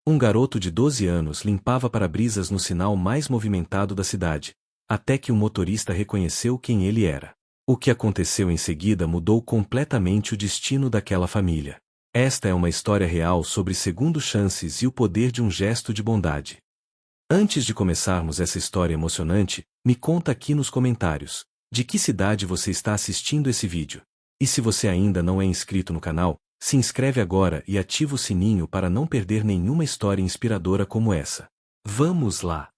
Um garoto de 12 anos limpava para-brisas no sinal mais movimentado da cidade, até que o motorista reconheceu quem ele era. O que aconteceu em seguida mudou completamente o destino daquela família. Esta é uma história real sobre segundas chances e o poder de um gesto de bondade. Antes de começarmos essa história emocionante, me conta aqui nos comentários, de que cidade você está assistindo esse vídeo. E se você ainda não é inscrito no canal, se inscreve agora e ativa o sininho para não perder nenhuma história inspiradora como essa. Vamos lá!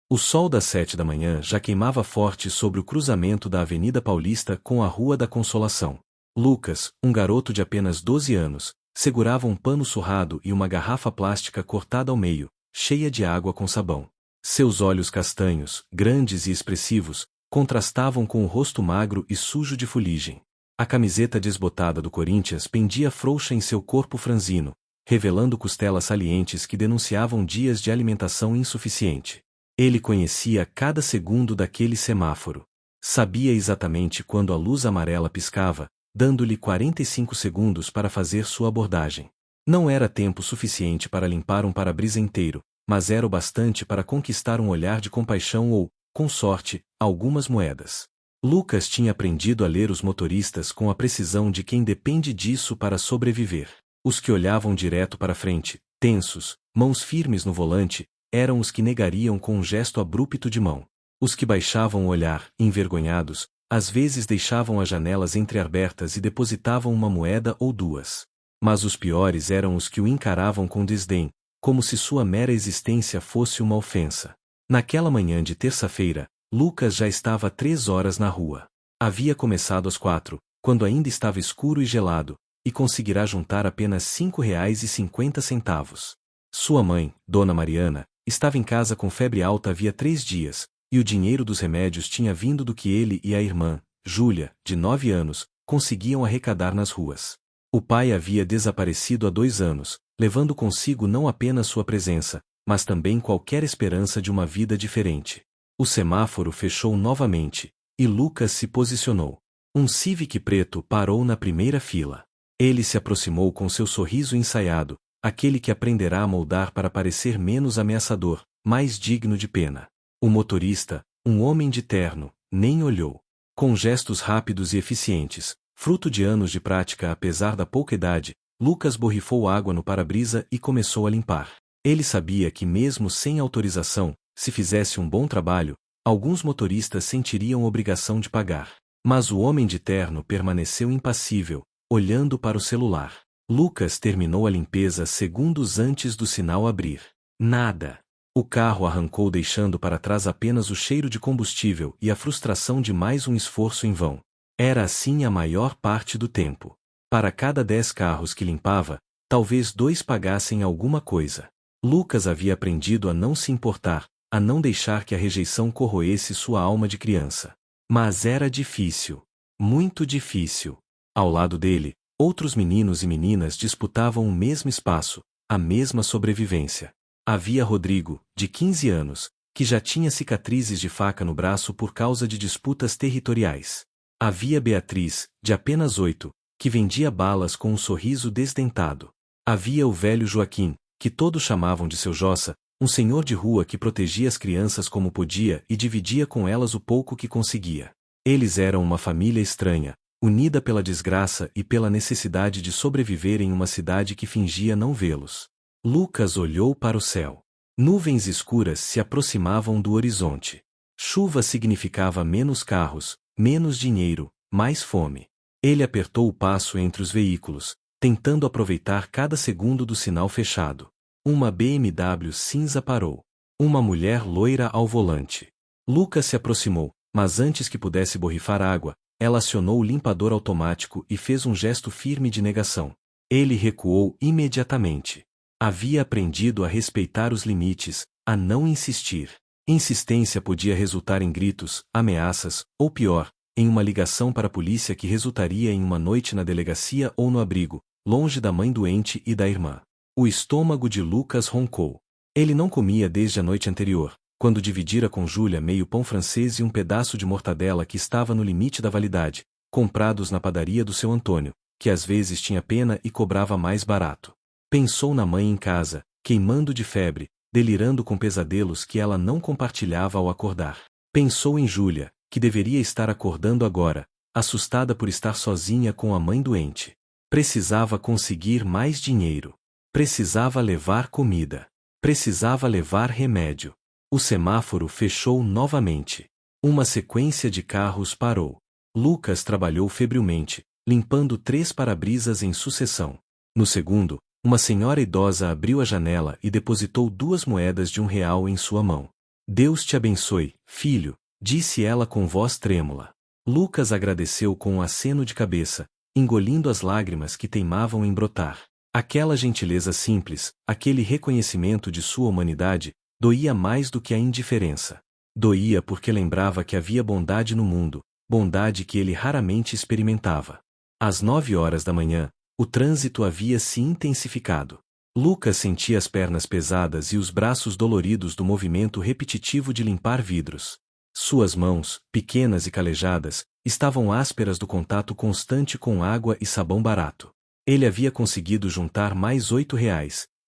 O sol das 7 da manhã já queimava forte sobre o cruzamento da Avenida Paulista com a Rua da Consolação. Lucas, um garoto de apenas 12 anos, segurava um pano surrado e uma garrafa plástica cortada ao meio, cheia de água com sabão. Seus olhos castanhos, grandes e expressivos, contrastavam com o rosto magro e sujo de fuligem. A camiseta desbotada do Corinthians pendia frouxa em seu corpo franzino, revelando costelas salientes que denunciavam dias de alimentação insuficiente. Ele conhecia cada segundo daquele semáforo. Sabia exatamente quando a luz amarela piscava, dando-lhe 45 segundos para fazer sua abordagem. Não era tempo suficiente para limpar um para-brisa inteiro, mas era o bastante para conquistar um olhar de compaixão ou, com sorte, algumas moedas. Lucas tinha aprendido a ler os motoristas com a precisão de quem depende disso para sobreviver. Os que olhavam direto para frente, tensos, mãos firmes no volante, eram os que negariam com um gesto abrupto de mão. Os que baixavam o olhar, envergonhados, às vezes deixavam as janelas entreabertas e depositavam uma moeda ou duas. Mas os piores eram os que o encaravam com desdém, como se sua mera existência fosse uma ofensa. Naquela manhã de terça-feira, Lucas já estava há 3 horas na rua. Havia começado às 4, quando ainda estava escuro e gelado, e conseguirá juntar apenas R$ 5,50. Sua mãe, Dona Mariana, estava em casa com febre alta havia 3 dias, e o dinheiro dos remédios tinha vindo do que ele e a irmã, Júlia, de 9 anos, conseguiam arrecadar nas ruas. O pai havia desaparecido há 2 anos, levando consigo não apenas sua presença, mas também qualquer esperança de uma vida diferente. O semáforo fechou novamente, e Lucas se posicionou. Um Civic preto parou na primeira fila. Ele se aproximou com seu sorriso ensaiado, aquele que aprenderá a moldar para parecer menos ameaçador, mais digno de pena. O motorista, um homem de terno, nem olhou. Com gestos rápidos e eficientes, fruto de anos de prática apesar da pouca idade, Lucas borrifou água no para-brisa e começou a limpar. Ele sabia que mesmo sem autorização, se fizesse um bom trabalho, alguns motoristas sentiriam obrigação de pagar. Mas o homem de terno permaneceu impassível, olhando para o celular. Lucas terminou a limpeza segundos antes do sinal abrir. Nada. O carro arrancou deixando para trás apenas o cheiro de combustível e a frustração de mais um esforço em vão. Era assim a maior parte do tempo. Para cada 10 carros que limpava, talvez 2 pagassem alguma coisa. Lucas havia aprendido a não se importar, a não deixar que a rejeição corroesse sua alma de criança. Mas era difícil. Muito difícil. Ao lado dele, outros meninos e meninas disputavam o mesmo espaço, a mesma sobrevivência. Havia Rodrigo, de 15 anos, que já tinha cicatrizes de faca no braço por causa de disputas territoriais. Havia Beatriz, de apenas 8, que vendia balas com um sorriso desdentado. Havia o velho Joaquim, que todos chamavam de seu Jossa, um senhor de rua que protegia as crianças como podia e dividia com elas o pouco que conseguia. Eles eram uma família estranha, unida pela desgraça e pela necessidade de sobreviver em uma cidade que fingia não vê-los. Lucas olhou para o céu. Nuvens escuras se aproximavam do horizonte. Chuva significava menos carros, menos dinheiro, mais fome. Ele apertou o passo entre os veículos, tentando aproveitar cada segundo do sinal fechado. Uma BMW cinza parou. Uma mulher loira ao volante. Lucas se aproximou, mas antes que pudesse borrifar água, ela acionou o limpador automático e fez um gesto firme de negação. Ele recuou imediatamente. Havia aprendido a respeitar os limites, a não insistir. Insistência podia resultar em gritos, ameaças, ou pior, em uma ligação para a polícia que resultaria em uma noite na delegacia ou no abrigo, longe da mãe doente e da irmã. O estômago de Lucas roncou. Ele não comia desde a noite anterior, quando dividira com Júlia meio pão francês e um pedaço de mortadela que estava no limite da validade, comprados na padaria do seu Antônio, que às vezes tinha pena e cobrava mais barato. Pensou na mãe em casa, queimando de febre, delirando com pesadelos que ela não compartilhava ao acordar. Pensou em Júlia, que deveria estar acordando agora, assustada por estar sozinha com a mãe doente. Precisava conseguir mais dinheiro. Precisava levar comida. Precisava levar remédio. O semáforo fechou novamente. Uma sequência de carros parou. Lucas trabalhou febrilmente, limpando 3 para-brisas em sucessão. No segundo, uma senhora idosa abriu a janela e depositou 2 moedas de R$ 1 em sua mão. Deus te abençoe, filho, disse ela com voz trêmula. Lucas agradeceu com um aceno de cabeça, engolindo as lágrimas que teimavam em brotar. Aquela gentileza simples, aquele reconhecimento de sua humanidade, doía mais do que a indiferença. Doía porque lembrava que havia bondade no mundo, bondade que ele raramente experimentava. Às 9 horas da manhã, o trânsito havia se intensificado. Lucas sentia as pernas pesadas e os braços doloridos do movimento repetitivo de limpar vidros. Suas mãos, pequenas e calejadas, estavam ásperas do contato constante com água e sabão barato. Ele havia conseguido juntar mais R$ 8,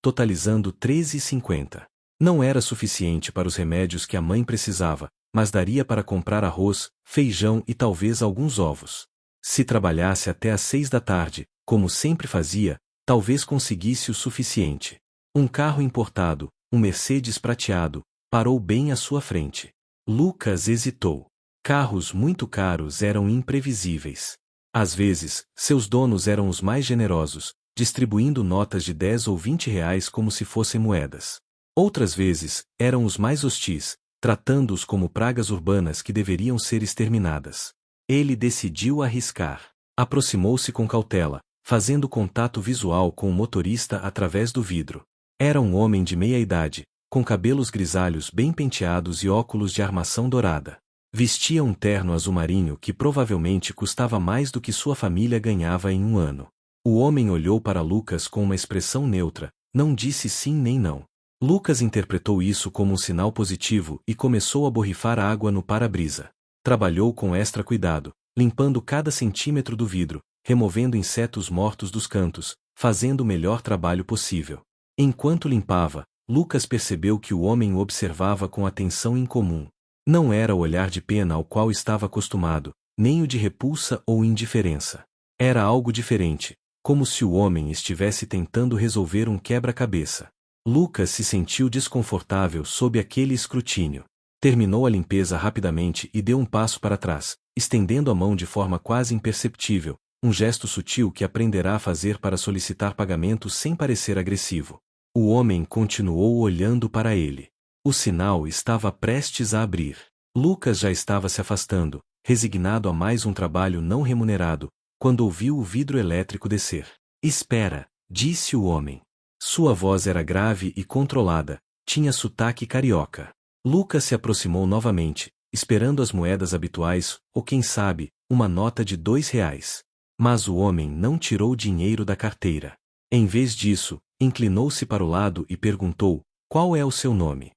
totalizando R$ 13,50. Não era suficiente para os remédios que a mãe precisava, mas daria para comprar arroz, feijão e talvez alguns ovos. Se trabalhasse até às 6 da tarde, como sempre fazia, talvez conseguisse o suficiente. Um carro importado, um Mercedes prateado, parou bem à sua frente. Lucas hesitou. Carros muito caros eram imprevisíveis. Às vezes, seus donos eram os mais generosos, distribuindo notas de 10 ou R$ 20 como se fossem moedas. Outras vezes, eram os mais hostis, tratando-os como pragas urbanas que deveriam ser exterminadas. Ele decidiu arriscar. Aproximou-se com cautela, fazendo contato visual com o motorista através do vidro. Era um homem de meia idade, com cabelos grisalhos bem penteados e óculos de armação dourada. Vestia um terno azul marinho que provavelmente custava mais do que sua família ganhava em um ano. O homem olhou para Lucas com uma expressão neutra, não disse sim nem não. Lucas interpretou isso como um sinal positivo e começou a borrifar água no para-brisa. Trabalhou com extra cuidado, limpando cada centímetro do vidro, removendo insetos mortos dos cantos, fazendo o melhor trabalho possível. Enquanto limpava, Lucas percebeu que o homem o observava com atenção incomum. Não era o olhar de pena ao qual estava acostumado, nem o de repulsa ou indiferença. Era algo diferente, como se o homem estivesse tentando resolver um quebra-cabeça. Lucas se sentiu desconfortável sob aquele escrutínio. Terminou a limpeza rapidamente e deu um passo para trás, estendendo a mão de forma quase imperceptível, um gesto sutil que aprenderá a fazer para solicitar pagamento sem parecer agressivo. O homem continuou olhando para ele. O sinal estava prestes a abrir. Lucas já estava se afastando, resignado a mais um trabalho não remunerado, quando ouviu o vidro elétrico descer. "Espera", disse o homem. Sua voz era grave e controlada, tinha sotaque carioca. Lucas se aproximou novamente, esperando as moedas habituais, ou quem sabe, uma nota de R$ 2. Mas o homem não tirou dinheiro da carteira. Em vez disso, inclinou-se para o lado e perguntou: "Qual é o seu nome?"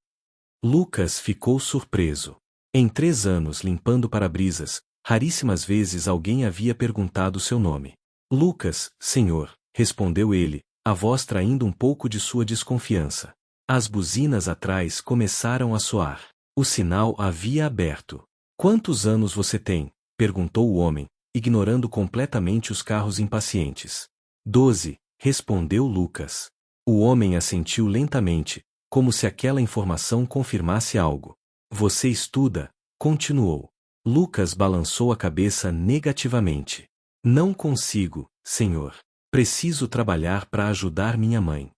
Lucas ficou surpreso. Em 3 anos limpando para-brisas, raríssimas vezes alguém havia perguntado seu nome. "Lucas, senhor", respondeu ele, a voz traindo um pouco de sua desconfiança. As buzinas atrás começaram a soar. O sinal havia aberto. "Quantos anos você tem?", perguntou o homem, ignorando completamente os carros impacientes. 12, respondeu Lucas. O homem assentiu lentamente, como se aquela informação confirmasse algo. "Você estuda?", continuou. Lucas balançou a cabeça negativamente. "Não consigo, senhor. Preciso trabalhar para ajudar minha mãe."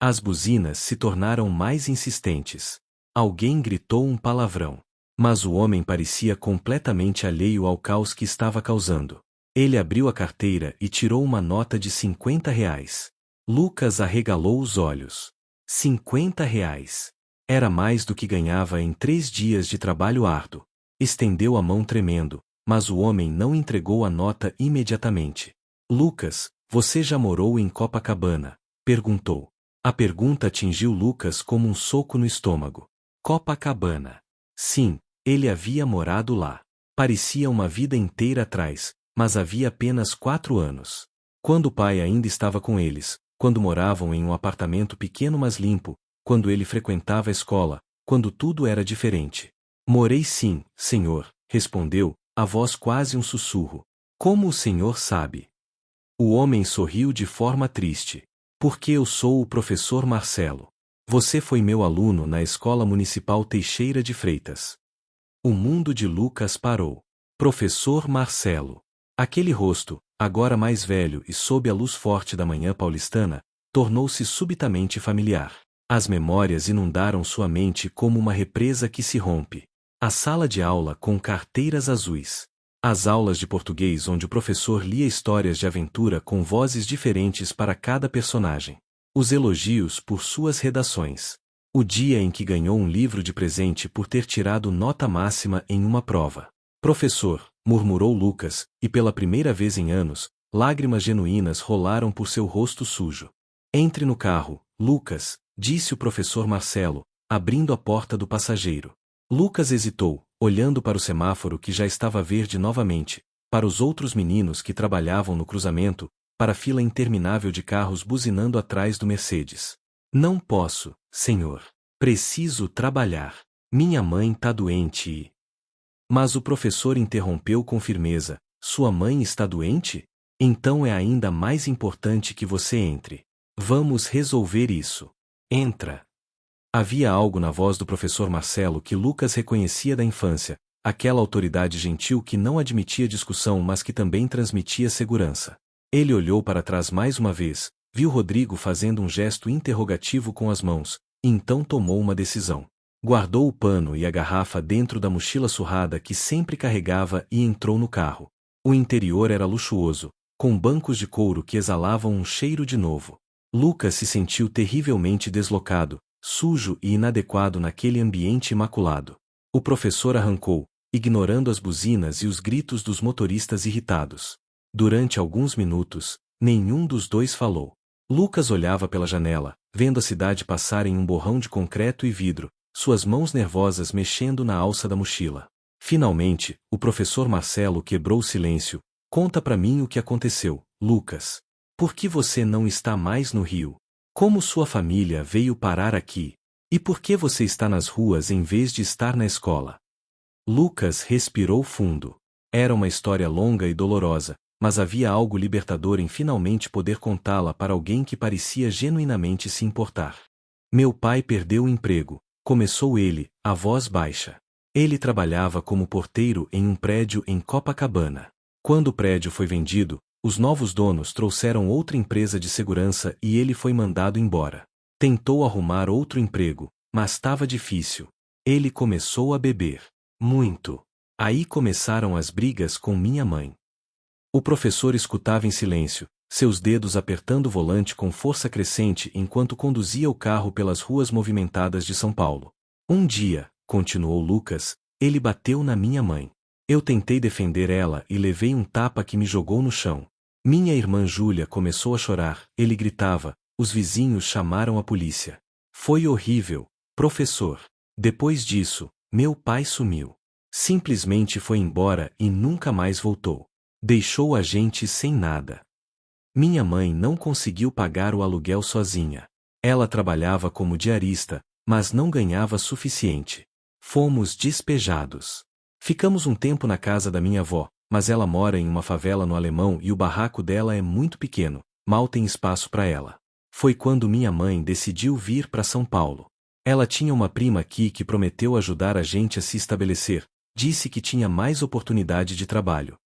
As buzinas se tornaram mais insistentes. Alguém gritou um palavrão. Mas o homem parecia completamente alheio ao caos que estava causando. Ele abriu a carteira e tirou uma nota de R$ 50. Lucas arregalou os olhos. R$ 50. Era mais do que ganhava em 3 dias de trabalho árduo. Estendeu a mão tremendo, mas o homem não entregou a nota imediatamente. "Lucas, você já morou em Copacabana?", perguntou. A pergunta atingiu Lucas como um soco no estômago. Copacabana. Sim, ele havia morado lá. Parecia uma vida inteira atrás, mas havia apenas 4 anos. Quando o pai ainda estava com eles, quando moravam em um apartamento pequeno mas limpo, quando ele frequentava a escola, quando tudo era diferente. Morei sim, senhor, respondeu, a voz quase um sussurro. Como o senhor sabe? O homem sorriu de forma triste. Porque eu sou o professor Marcelo. Você foi meu aluno na Escola Municipal Teixeira de Freitas. O mundo de Lucas parou. Professor Marcelo. Aquele rosto, agora mais velho e sob a luz forte da manhã paulistana, tornou-se subitamente familiar. As memórias inundaram sua mente como uma represa que se rompe. A sala de aula com carteiras azuis. As aulas de português onde o professor lia histórias de aventura com vozes diferentes para cada personagem. Os elogios por suas redações. O dia em que ganhou um livro de presente por ter tirado nota máxima em uma prova. Professor, murmurou Lucas, e pela primeira vez em anos, lágrimas genuínas rolaram por seu rosto sujo. Entre no carro, Lucas, disse o professor Marcelo, abrindo a porta do passageiro. Lucas hesitou, olhando para o semáforo que já estava verde novamente, para os outros meninos que trabalhavam no cruzamento, para a fila interminável de carros buzinando atrás do Mercedes. Não posso, senhor. Preciso trabalhar. Minha mãe tá doente e... Mas o professor interrompeu com firmeza. Sua mãe está doente? Então é ainda mais importante que você entre. Vamos resolver isso. Entra. Havia algo na voz do professor Marcelo que Lucas reconhecia da infância, aquela autoridade gentil que não admitia discussão mas que também transmitia segurança. Ele olhou para trás mais uma vez, viu Rodrigo fazendo um gesto interrogativo com as mãos, e então tomou uma decisão. Guardou o pano e a garrafa dentro da mochila surrada que sempre carregava e entrou no carro. O interior era luxuoso, com bancos de couro que exalavam um cheiro de novo. Lucas se sentiu terrivelmente deslocado, sujo e inadequado naquele ambiente imaculado. O professor arrancou, ignorando as buzinas e os gritos dos motoristas irritados. Durante alguns minutos, nenhum dos dois falou. Lucas olhava pela janela, vendo a cidade passar em um borrão de concreto e vidro, suas mãos nervosas mexendo na alça da mochila. Finalmente, o professor Marcelo quebrou o silêncio. Conta pra mim o que aconteceu, Lucas. Por que você não está mais no Rio? Como sua família veio parar aqui? E por que você está nas ruas em vez de estar na escola? Lucas respirou fundo. Era uma história longa e dolorosa, mas havia algo libertador em finalmente poder contá-la para alguém que parecia genuinamente se importar. Meu pai perdeu o emprego, começou ele, a voz baixa. Ele trabalhava como porteiro em um prédio em Copacabana. Quando o prédio foi vendido, os novos donos trouxeram outra empresa de segurança e ele foi mandado embora. Tentou arrumar outro emprego, mas estava difícil. Ele começou a beber. Muito. Aí começaram as brigas com minha mãe. O professor escutava em silêncio, seus dedos apertando o volante com força crescente enquanto conduzia o carro pelas ruas movimentadas de São Paulo. Um dia, continuou Lucas, ele bateu na minha mãe. Eu tentei defender ela e levei um tapa que me jogou no chão. Minha irmã Júlia começou a chorar, ele gritava, os vizinhos chamaram a polícia. Foi horrível, professor. Depois disso, meu pai sumiu. Simplesmente foi embora e nunca mais voltou. Deixou a gente sem nada. Minha mãe não conseguiu pagar o aluguel sozinha. Ela trabalhava como diarista, mas não ganhava suficiente. Fomos despejados. Ficamos um tempo na casa da minha avó, mas ela mora em uma favela no Alemão e o barraco dela é muito pequeno, mal tem espaço para ela. Foi quando minha mãe decidiu vir para São Paulo. Ela tinha uma prima aqui que prometeu ajudar a gente a se estabelecer, disse que tinha mais oportunidade de trabalho.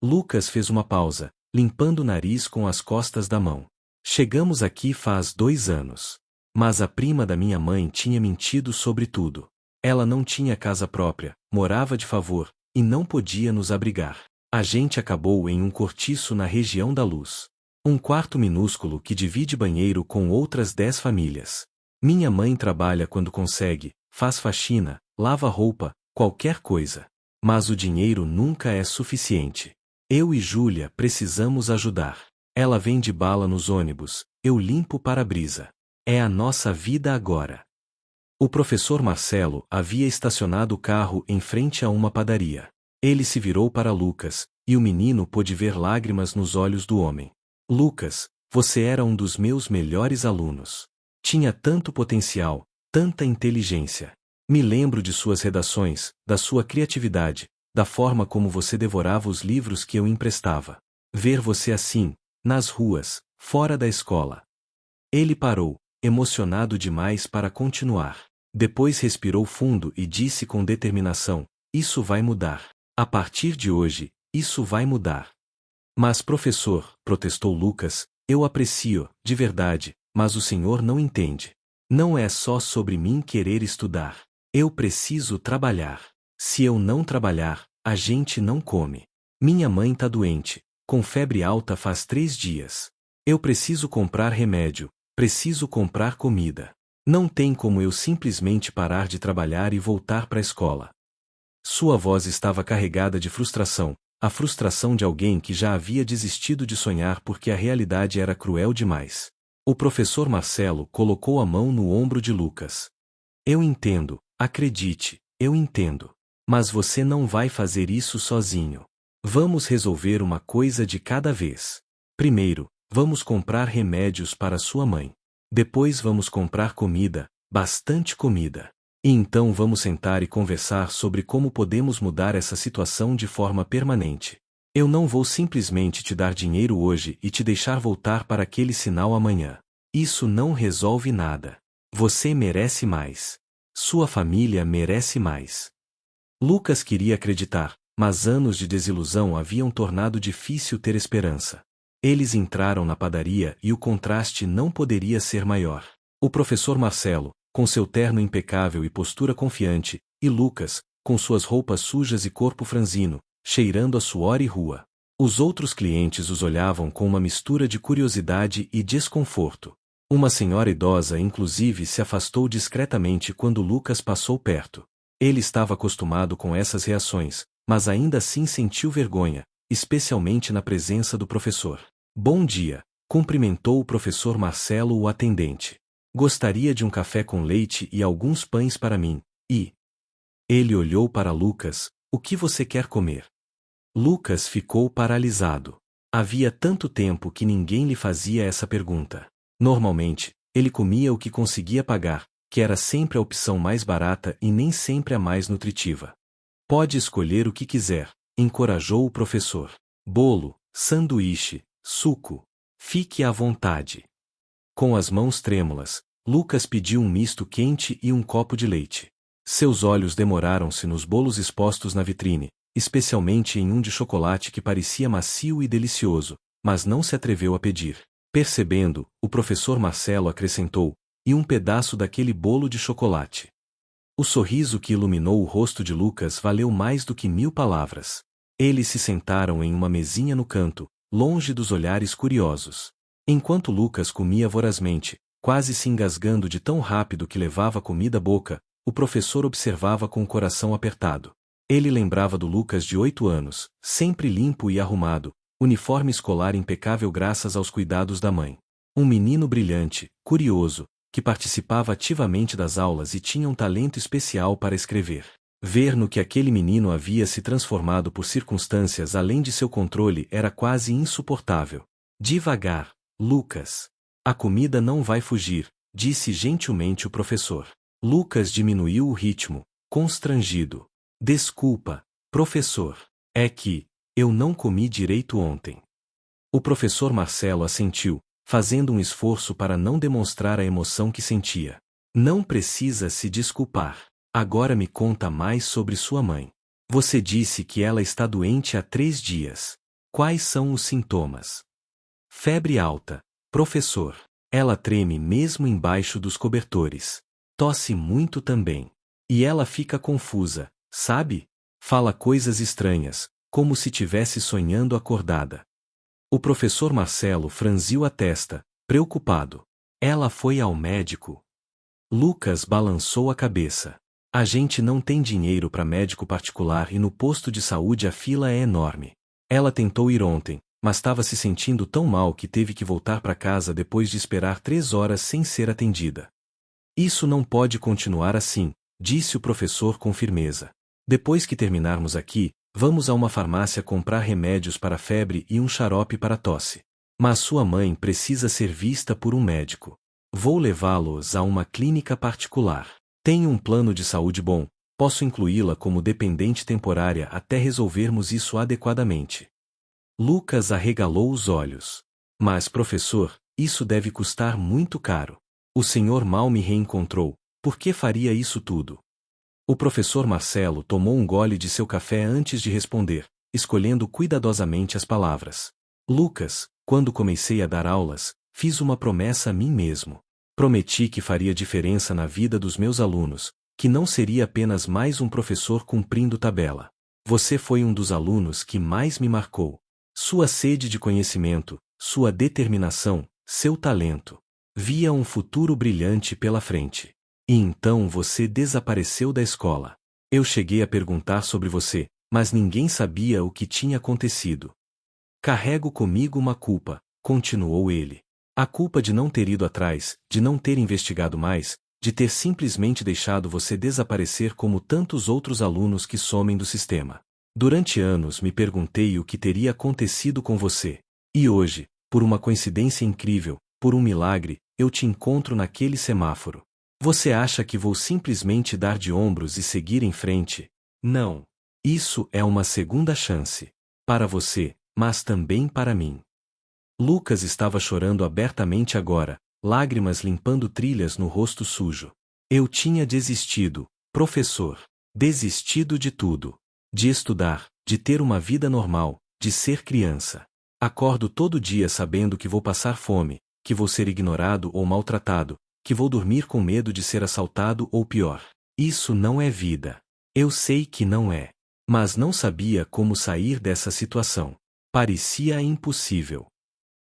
Lucas fez uma pausa, limpando o nariz com as costas da mão. Chegamos aqui faz 2 anos. Mas a prima da minha mãe tinha mentido sobre tudo. Ela não tinha casa própria, morava de favor, e não podia nos abrigar. A gente acabou em um cortiço na região da Luz. Um quarto minúsculo que divide banheiro com outras 10 famílias. Minha mãe trabalha quando consegue, faz faxina, lava roupa, qualquer coisa. Mas o dinheiro nunca é suficiente. Eu e Júlia precisamos ajudar. Ela vende bala nos ônibus, eu limpo para-brisa. É a nossa vida agora. O professor Marcelo havia estacionado o carro em frente a uma padaria. Ele se virou para Lucas, e o menino pôde ver lágrimas nos olhos do homem. Lucas, Você era um dos meus melhores alunos. Tinha tanto potencial, tanta inteligência. Me lembro de suas redações, da sua criatividade, da forma como você devorava os livros que eu emprestava. Ver você assim, nas ruas, fora da escola. Ele parou, emocionado demais para continuar. Depois respirou fundo e disse com determinação: isso vai mudar. A partir de hoje, isso vai mudar. Mas professor, protestou Lucas, eu aprecio, de verdade, mas o senhor não entende. Não é só sobre mim querer estudar. Eu preciso trabalhar. Se eu não trabalhar, a gente não come. Minha mãe tá doente, com febre alta faz 3 dias. Eu preciso comprar remédio, preciso comprar comida. Não tem como eu simplesmente parar de trabalhar e voltar para a escola. Sua voz estava carregada de frustração, a frustração de alguém que já havia desistido de sonhar porque a realidade era cruel demais. O professor Marcelo colocou a mão no ombro de Lucas. Eu entendo, acredite, eu entendo. Mas você não vai fazer isso sozinho. Vamos resolver uma coisa de cada vez. Primeiro, vamos comprar remédios para sua mãe. Depois vamos comprar comida, bastante comida. E então vamos sentar e conversar sobre como podemos mudar essa situação de forma permanente. Eu não vou simplesmente te dar dinheiro hoje e te deixar voltar para aquele sinal amanhã. Isso não resolve nada. Você merece mais. Sua família merece mais. Lucas queria acreditar, mas anos de desilusão haviam tornado difícil ter esperança. Eles entraram na padaria e o contraste não poderia ser maior. O professor Marcelo, com seu terno impecável e postura confiante, e Lucas, com suas roupas sujas e corpo franzino, cheirando a suor e rua. Os outros clientes os olhavam com uma mistura de curiosidade e desconforto. Uma senhora idosa inclusive se afastou discretamente quando Lucas passou perto. Ele estava acostumado com essas reações, mas ainda assim sentiu vergonha, especialmente na presença do professor. Bom dia, cumprimentou o professor Marcelo o atendente. Gostaria de um café com leite e alguns pães para mim, e... Ele olhou para Lucas, o que você quer comer? Lucas ficou paralisado. Havia tanto tempo que ninguém lhe fazia essa pergunta. Normalmente, ele comia o que conseguia pagar, que era sempre a opção mais barata e nem sempre a mais nutritiva. Pode escolher o que quiser, encorajou o professor. Bolo, sanduíche, suco. Fique à vontade. Com as mãos trêmulas, Lucas pediu um misto quente e um copo de leite. Seus olhos demoraram-se nos bolos expostos na vitrine, especialmente em um de chocolate que parecia macio e delicioso, mas não se atreveu a pedir. Percebendo, o professor Marcelo acrescentou, e um pedaço daquele bolo de chocolate. O sorriso que iluminou o rosto de Lucas valeu mais do que 1000 palavras. Eles se sentaram em uma mesinha no canto, longe dos olhares curiosos. Enquanto Lucas comia vorazmente, quase se engasgando de tão rápido que levava a comida à boca, o professor observava com o coração apertado. Ele lembrava do Lucas de 8 anos, sempre limpo e arrumado, uniforme escolar impecável graças aos cuidados da mãe. Um menino brilhante, curioso, que participava ativamente das aulas e tinha um talento especial para escrever. Ver no que aquele menino havia se transformado por circunstâncias além de seu controle era quase insuportável. Devagar, Lucas. A comida não vai fugir, disse gentilmente o professor. Lucas diminuiu o ritmo, constrangido. Desculpa, professor. É que eu não comi direito ontem. O professor Marcelo assentiu, fazendo um esforço para não demonstrar a emoção que sentia. Não precisa se desculpar. Agora me conta mais sobre sua mãe. Você disse que ela está doente há 3 dias. Quais são os sintomas? Febre alta, professor. Ela treme mesmo embaixo dos cobertores. Tosse muito também. E ela fica confusa, sabe? Fala coisas estranhas, como se tivesse sonhando acordada. O professor Marcelo franziu a testa, preocupado. Ela foi ao médico. Lucas balançou a cabeça. A gente não tem dinheiro para médico particular e no posto de saúde a fila é enorme. Ela tentou ir ontem, mas estava se sentindo tão mal que teve que voltar para casa depois de esperar 3 horas sem ser atendida. Isso não pode continuar assim, disse o professor com firmeza. Depois que terminarmos aqui, vamos a uma farmácia comprar remédios para febre e um xarope para tosse. Mas sua mãe precisa ser vista por um médico. Vou levá-los a uma clínica particular. Tenho um plano de saúde bom, posso incluí-la como dependente temporária até resolvermos isso adequadamente. Lucas arregalou os olhos. Mas, professor, isso deve custar muito caro. O senhor mal me reencontrou, por que faria isso tudo? O professor Marcelo tomou um gole de seu café antes de responder, escolhendo cuidadosamente as palavras. Lucas, quando comecei a dar aulas, fiz uma promessa a mim mesmo. Prometi que faria diferença na vida dos meus alunos, que não seria apenas mais um professor cumprindo tabela. Você foi um dos alunos que mais me marcou. Sua sede de conhecimento, sua determinação, seu talento. Via um futuro brilhante pela frente. E então você desapareceu da escola. Eu cheguei a perguntar sobre você, mas ninguém sabia o que tinha acontecido. Carrego comigo uma culpa, continuou ele. A culpa de não ter ido atrás, de não ter investigado mais, de ter simplesmente deixado você desaparecer como tantos outros alunos que somem do sistema. Durante anos me perguntei o que teria acontecido com você. E hoje, por uma coincidência incrível, por um milagre, eu te encontro naquele semáforo. Você acha que vou simplesmente dar de ombros e seguir em frente? Não. Isso é uma segunda chance. Para você, mas também para mim. Lucas estava chorando abertamente agora, lágrimas limpando trilhas no rosto sujo. Eu tinha desistido, professor. Desistido de tudo. De estudar, de ter uma vida normal, de ser criança. Acordo todo dia sabendo que vou passar fome, que vou ser ignorado ou maltratado, que vou dormir com medo de ser assaltado ou pior. Isso não é vida. Eu sei que não é. Mas não sabia como sair dessa situação. Parecia impossível.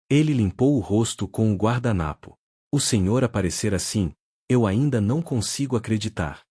Ele limpou o rosto com o guardanapo. O senhor aparecer assim, eu ainda não consigo acreditar.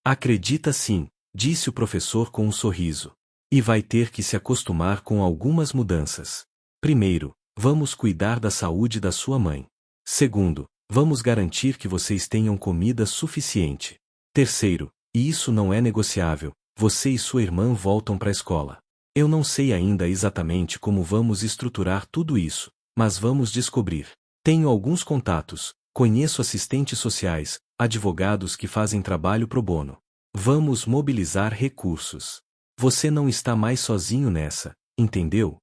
Acredita sim, disse o professor com um sorriso. E vai ter que se acostumar com algumas mudanças. Primeiro, vamos cuidar da saúde da sua mãe. Segundo, vamos garantir que vocês tenham comida suficiente. Terceiro, e isso não é negociável, você e sua irmã voltam para a escola. Eu não sei ainda exatamente como vamos estruturar tudo isso, mas vamos descobrir. Tenho alguns contatos, conheço assistentes sociais, advogados que fazem trabalho pro bono. Vamos mobilizar recursos. Você não está mais sozinho nessa, entendeu?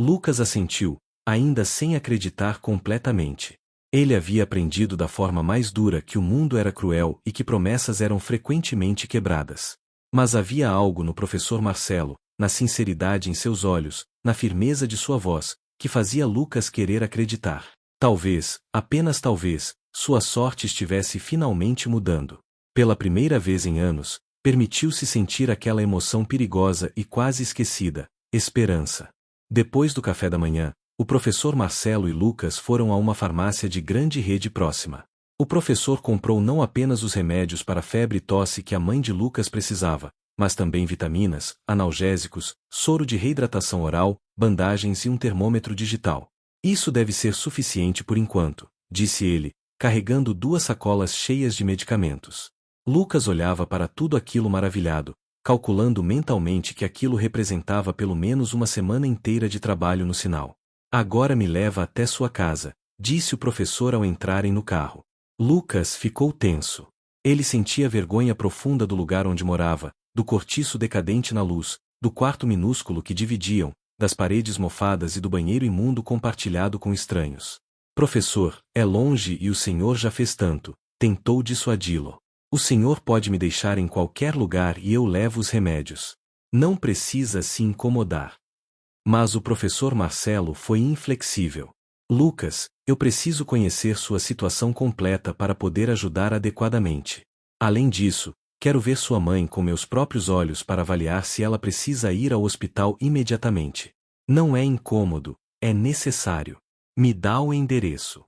Lucas assentiu, ainda sem acreditar completamente. Ele havia aprendido da forma mais dura que o mundo era cruel e que promessas eram frequentemente quebradas. Mas havia algo no professor Marcelo, na sinceridade em seus olhos, na firmeza de sua voz, que fazia Lucas querer acreditar. Talvez, apenas talvez, sua sorte estivesse finalmente mudando. Pela primeira vez em anos, permitiu-se sentir aquela emoção perigosa e quase esquecida, esperança. Depois do café da manhã, o professor Marcelo e Lucas foram a uma farmácia de grande rede próxima. O professor comprou não apenas os remédios para febre e tosse que a mãe de Lucas precisava, mas também vitaminas, analgésicos, soro de reidratação oral, bandagens e um termômetro digital. Isso deve ser suficiente por enquanto, disse ele, carregando 2 sacolas cheias de medicamentos. Lucas olhava para tudo aquilo maravilhado, calculando mentalmente que aquilo representava pelo menos uma semana inteira de trabalho no sinal. Agora me leva até sua casa, disse o professor ao entrarem no carro. Lucas ficou tenso. Ele sentia vergonha profunda do lugar onde morava, do cortiço decadente na luz, do quarto minúsculo que dividiam, das paredes mofadas e do banheiro imundo compartilhado com estranhos. Professor, é longe e o senhor já fez tanto, tentou dissuadi-lo. O senhor pode me deixar em qualquer lugar e eu levo os remédios. Não precisa se incomodar. Mas o professor Marcelo foi inflexível. Lucas, eu preciso conhecer sua situação completa para poder ajudar adequadamente. Além disso, quero ver sua mãe com meus próprios olhos para avaliar se ela precisa ir ao hospital imediatamente. Não é incômodo, é necessário. Me dá o endereço.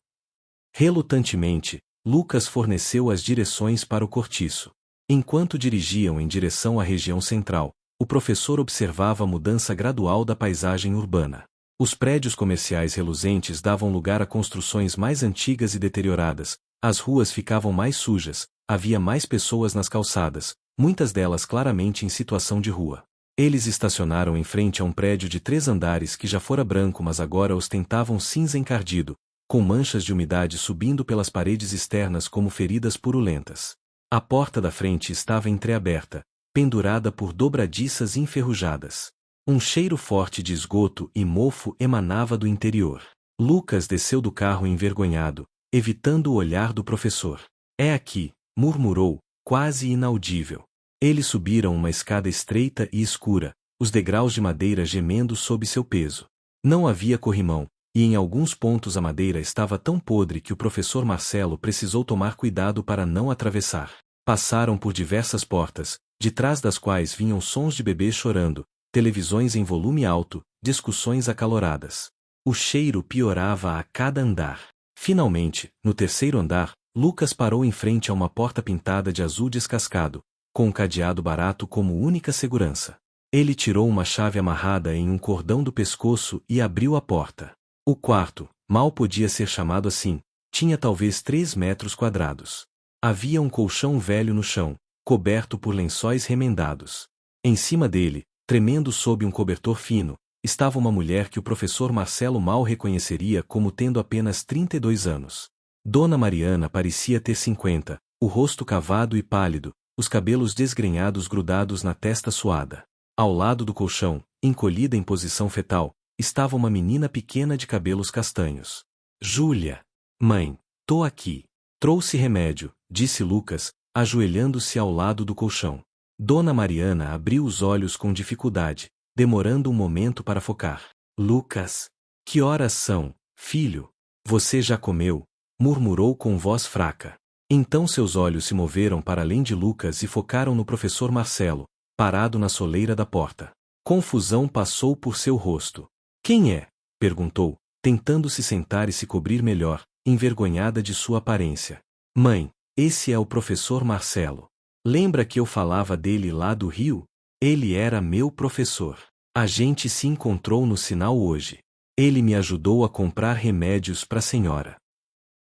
Relutantemente, Lucas forneceu as direções para o cortiço. Enquanto dirigiam em direção à região central, o professor observava a mudança gradual da paisagem urbana. Os prédios comerciais reluzentes davam lugar a construções mais antigas e deterioradas, as ruas ficavam mais sujas, havia mais pessoas nas calçadas, muitas delas claramente em situação de rua. Eles estacionaram em frente a um prédio de 3 andares que já fora branco mas agora ostentava um cinza encardido, com manchas de umidade subindo pelas paredes externas como feridas purulentas. A porta da frente estava entreaberta, pendurada por dobradiças enferrujadas. Um cheiro forte de esgoto e mofo emanava do interior. Lucas desceu do carro envergonhado, evitando o olhar do professor. É aqui, murmurou, quase inaudível. Eles subiram uma escada estreita e escura, os degraus de madeira gemendo sob seu peso. Não havia corrimão, e em alguns pontos a madeira estava tão podre que o professor Marcelo precisou tomar cuidado para não atravessar. Passaram por diversas portas, de trás das quais vinham sons de bebês chorando, televisões em volume alto, discussões acaloradas. O cheiro piorava a cada andar. Finalmente, no terceiro andar, Lucas parou em frente a uma porta pintada de azul descascado, com um cadeado barato como única segurança. Ele tirou uma chave amarrada em um cordão do pescoço e abriu a porta. O quarto, mal podia ser chamado assim, tinha talvez 3 metros quadrados. Havia um colchão velho no chão, coberto por lençóis remendados. Em cima dele, tremendo sob um cobertor fino, estava uma mulher que o professor Marcelo mal reconheceria como tendo apenas 32 anos. Dona Mariana parecia ter 50, o rosto cavado e pálido, os cabelos desgrenhados grudados na testa suada. Ao lado do colchão, encolhida em posição fetal, estava uma menina pequena de cabelos castanhos. Júlia. Mãe, tô aqui. Trouxe remédio, disse Lucas, ajoelhando-se ao lado do colchão. Dona Mariana abriu os olhos com dificuldade, demorando um momento para focar. Lucas. Que horas são, filho? Você já comeu? Murmurou com voz fraca. Então seus olhos se moveram para além de Lucas e focaram no professor Marcelo, parado na soleira da porta. Confusão passou por seu rosto. Quem é? Perguntou, tentando se sentar e se cobrir melhor, envergonhada de sua aparência. Mãe, esse é o professor Marcelo. Lembra que eu falava dele lá do Rio? Ele era meu professor. A gente se encontrou no sinal hoje. Ele me ajudou a comprar remédios para a senhora.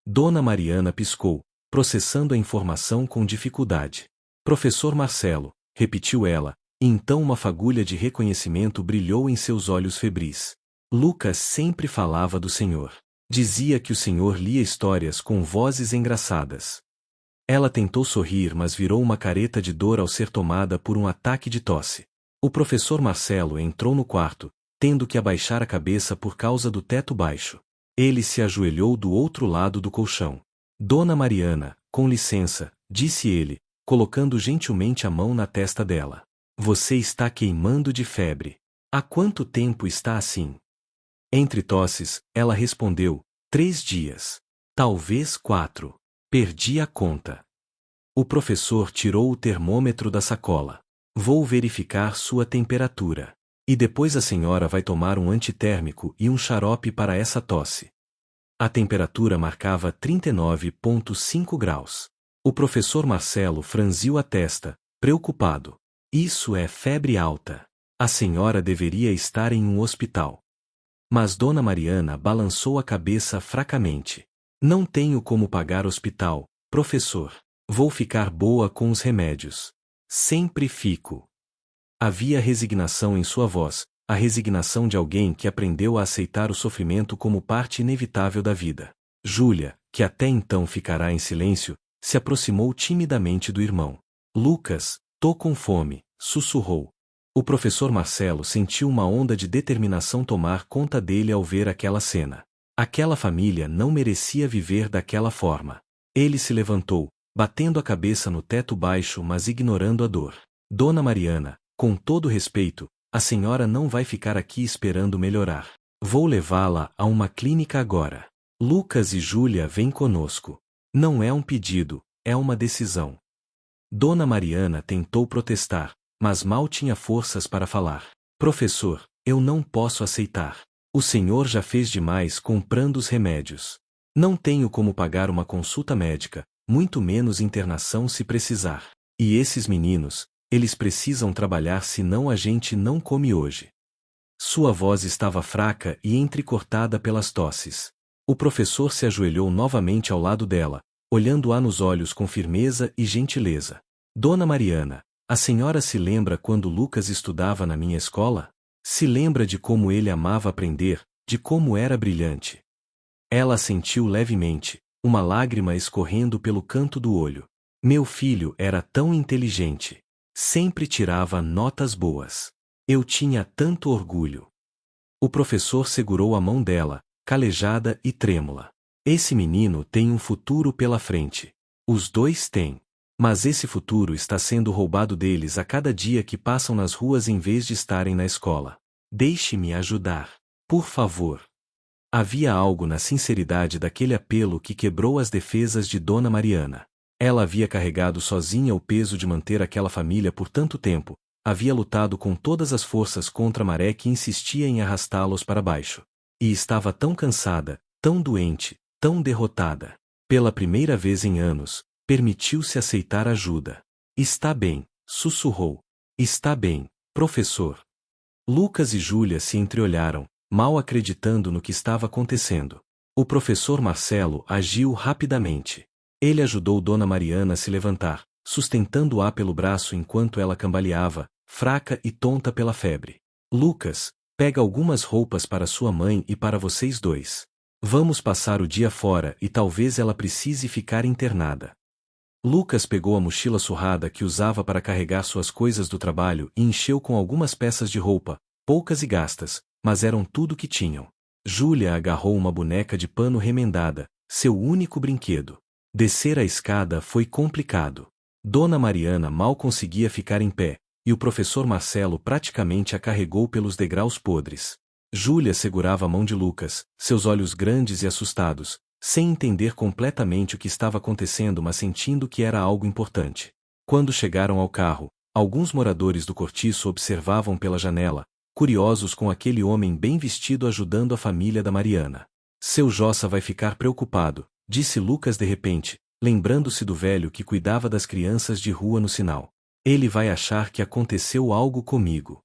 Dona Mariana piscou, processando a informação com dificuldade. Professor Marcelo, repetiu ela, e então uma fagulha de reconhecimento brilhou em seus olhos febris. Lucas sempre falava do senhor. Dizia que o senhor lia histórias com vozes engraçadas. Ela tentou sorrir mas virou uma careta de dor ao ser tomada por um ataque de tosse. O professor Marcelo entrou no quarto, tendo que abaixar a cabeça por causa do teto baixo. Ele se ajoelhou do outro lado do colchão. Dona Mariana, com licença, disse ele, colocando gentilmente a mão na testa dela. Você está queimando de febre. Há quanto tempo está assim? Entre tosses, ela respondeu, 3 dias. Talvez 4. Perdi a conta. O professor tirou o termômetro da sacola. Vou verificar sua temperatura. E depois a senhora vai tomar um antitérmico e um xarope para essa tosse. A temperatura marcava 39,5 graus. O professor Marcelo franziu a testa, preocupado. Isso é febre alta. A senhora deveria estar em um hospital. Mas Dona Mariana balançou a cabeça fracamente. Não tenho como pagar hospital, professor. Vou ficar boa com os remédios. Sempre fico. Havia resignação em sua voz, a resignação de alguém que aprendeu a aceitar o sofrimento como parte inevitável da vida. Júlia, que até então ficará em silêncio, se aproximou timidamente do irmão. Lucas, tô com fome, sussurrou. O professor Marcelo sentiu uma onda de determinação tomar conta dele ao ver aquela cena. Aquela família não merecia viver daquela forma. Ele se levantou, batendo a cabeça no teto baixo mas ignorando a dor. Dona Mariana, com todo respeito, a senhora não vai ficar aqui esperando melhorar. Vou levá-la a uma clínica agora. Lucas e Júlia vêm conosco. Não é um pedido, é uma decisão. Dona Mariana tentou protestar, mas mal tinha forças para falar. Professor, eu não posso aceitar. O senhor já fez demais comprando os remédios. Não tenho como pagar uma consulta médica, muito menos internação se precisar. E esses meninos, eles precisam trabalhar senão a gente não come hoje. Sua voz estava fraca e entrecortada pelas tosses. O professor se ajoelhou novamente ao lado dela, olhando-a nos olhos com firmeza e gentileza. Dona Mariana, A senhora se lembra quando Lucas estudava na minha escola? Se lembra de como ele amava aprender, de como era brilhante? Ela sentiu levemente, uma lágrima escorrendo pelo canto do olho. Meu filho era tão inteligente. Sempre tirava notas boas. Eu tinha tanto orgulho. O professor segurou a mão dela, calejada e trêmula. Esse menino tem um futuro pela frente. Os dois têm. Mas esse futuro está sendo roubado deles a cada dia que passam nas ruas em vez de estarem na escola. Deixe-me ajudar. Por favor. Havia algo na sinceridade daquele apelo que quebrou as defesas de Dona Mariana. Ela havia carregado sozinha o peso de manter aquela família por tanto tempo, havia lutado com todas as forças contra a maré que insistia em arrastá-los para baixo. E estava tão cansada, tão doente, tão derrotada. Pela primeira vez em anos, permitiu-se aceitar ajuda. Está bem, sussurrou. Está bem, professor. Lucas e Júlia se entreolharam, mal acreditando no que estava acontecendo. O professor Marcelo agiu rapidamente. Ele ajudou Dona Mariana a se levantar, sustentando-a pelo braço enquanto ela cambaleava, fraca e tonta pela febre. Lucas, pega algumas roupas para sua mãe e para vocês dois. Vamos passar o dia fora e talvez ela precise ficar internada. Lucas pegou a mochila surrada que usava para carregar suas coisas do trabalho e encheu com algumas peças de roupa, poucas e gastas, mas eram tudo que tinham. Júlia agarrou uma boneca de pano remendada, seu único brinquedo. Descer a escada foi complicado. Dona Mariana mal conseguia ficar em pé, e o professor Marcelo praticamente a carregou pelos degraus podres. Júlia segurava a mão de Lucas, seus olhos grandes e assustados, sem entender completamente o que estava acontecendo, mas sentindo que era algo importante. Quando chegaram ao carro, alguns moradores do cortiço observavam pela janela, curiosos com aquele homem bem vestido ajudando a família da Mariana. Seu Jossa vai ficar preocupado, disse Lucas de repente, lembrando-se do velho que cuidava das crianças de rua no sinal. Ele vai achar que aconteceu algo comigo.